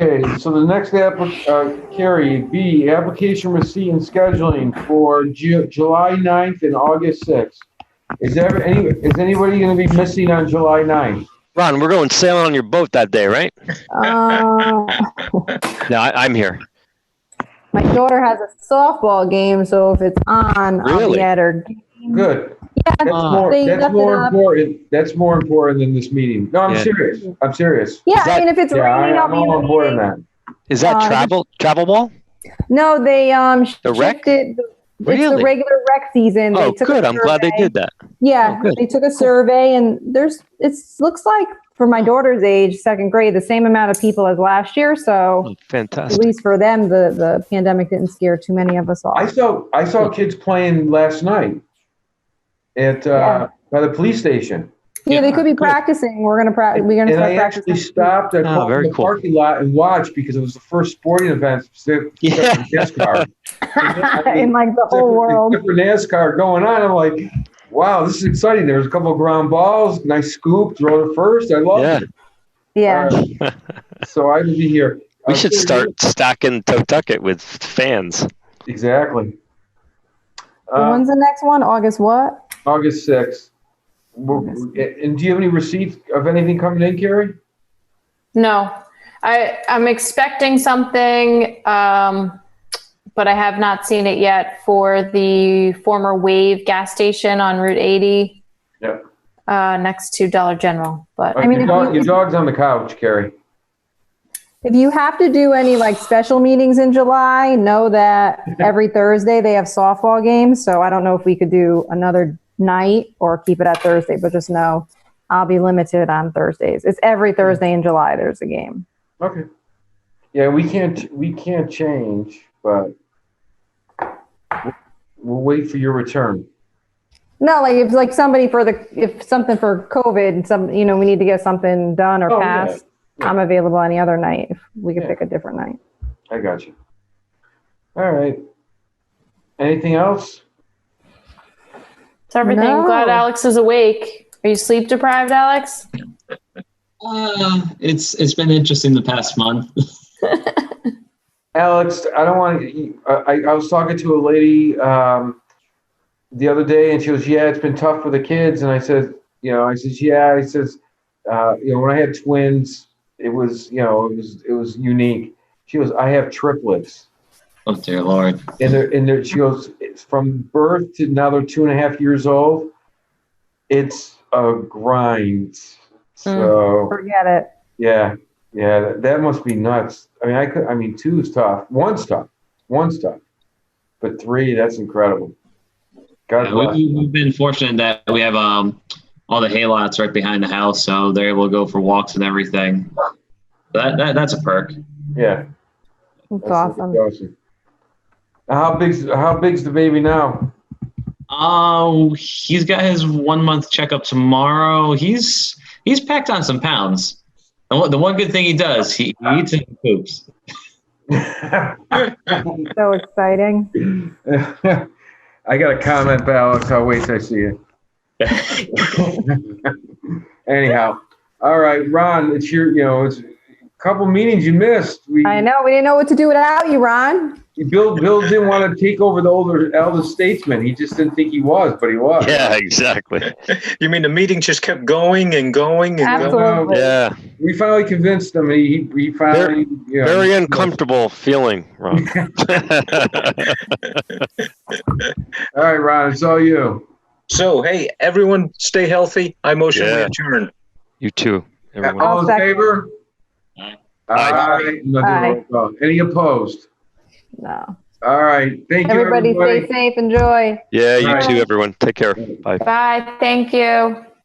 Okay, so the next Carrie, B, application receipt and scheduling for July 9th and August 6th. Is anybody going to be missing on July 9th? Ron, we're going sailing on your boat that day, right? Uh, No, I'm here. my daughter has a softball game, so if it's on, I'll Really? be at her. Good. Yeah, That's more up. important. That's more important than this meeting. No, I'm Yeah. serious. I'm serious. Yeah, Is that- I mean, if it's Yeah, raining, I'll I'm be in all the on board on meeting. that. Is that travel ball? No, they The rec? shifted. It's Really? the regular rec season. Oh, They took good. a I'm glad they survey. did that. Yeah, Oh, good. they took a survey, and it looks like for my daughter's age, second grade, the same amount of people as last year. So Oh, at fantastic. least for them, the pandemic didn't scare too many of us off. I saw kids playing last night at by the police station. Yeah, they could be practicing. We're gonna And start I actually practicing. stopped at very the cool. parking lot and watched because it was the first sporting event except for Yeah. NASCAR. in like the whole world. Except for NASCAR going on, I'm like, wow, this is exciting. There was a couple of ground balls, nice scoop, throw to first. I love Yeah. it. Yeah. So I will be here. We should start stacking Totucket with fans. Exactly. When's the next one? August what? August 6th. And do you have any receipts of anything coming in, Carrie? No, I'm expecting something but I have not seen it yet for the former Wave gas station on Route 80. Yep. Next to Dollar General. But I mean, your dog's on the couch, Carrie. if you have to do any like special meetings in July, know that every Thursday they have softball games. So I don't know if we could do another night or keep it at Thursday, but just know I'll be limited on Thursdays. It's every Thursday in July there's a game. Okay. Yeah, we can't change, but we'll wait for your return. No, like if like somebody if something for COVID and some, we need to get something done or passed, yeah. I'm available any other night. If we could pick a different night. I got you. All right. Anything else? It's everything. No. Glad Alex is awake. Are you sleep deprived, Alex? It's been interesting the past month. Alex, I don't want to. I was talking to a lady the other day, and she goes, "Yeah, it's been tough for the kids." And I said, "Yeah." I says, when I had twins, it was unique. She goes, "I have triplets." Oh dear Lord! And she goes, "It's from birth to now they're 2.5 years old. It's a grind." So forget it. Yeah, that must be nuts. I mean, 2 is tough. One's tough, but 3, that's incredible. God bless. We've been fortunate that we have all the hay lots right behind the house, so they're able to go for walks and everything. That's a perk. Yeah, that's awesome. How big's the baby now? He's got his 1-month checkup tomorrow. He's packed on some pounds. And the one good thing he does, he eats and poops. So exciting. I got a comment, but Alex, I'll wait till I see it. Anyhow, all right, Ron, it's it's a couple meetings you missed. I know, we didn't know what to do without you, Ron. Bill didn't want to take over the elder statesman. He just didn't think he was, but he was. Yeah, exactly. You mean the meeting just kept going and going and Absolutely. going? Yeah. We finally convinced him. He finally very uncomfortable feeling, Ron. All right, Ron, it's all you. So, hey, everyone, stay healthy. I motion we adjourn. You too. Everyone. All in favor? Aye. Aye. Any opposed? No. All right. Thank you, everybody. Stay safe. Enjoy. Yeah, you too, everyone. Take care. Bye. Bye. Thank you.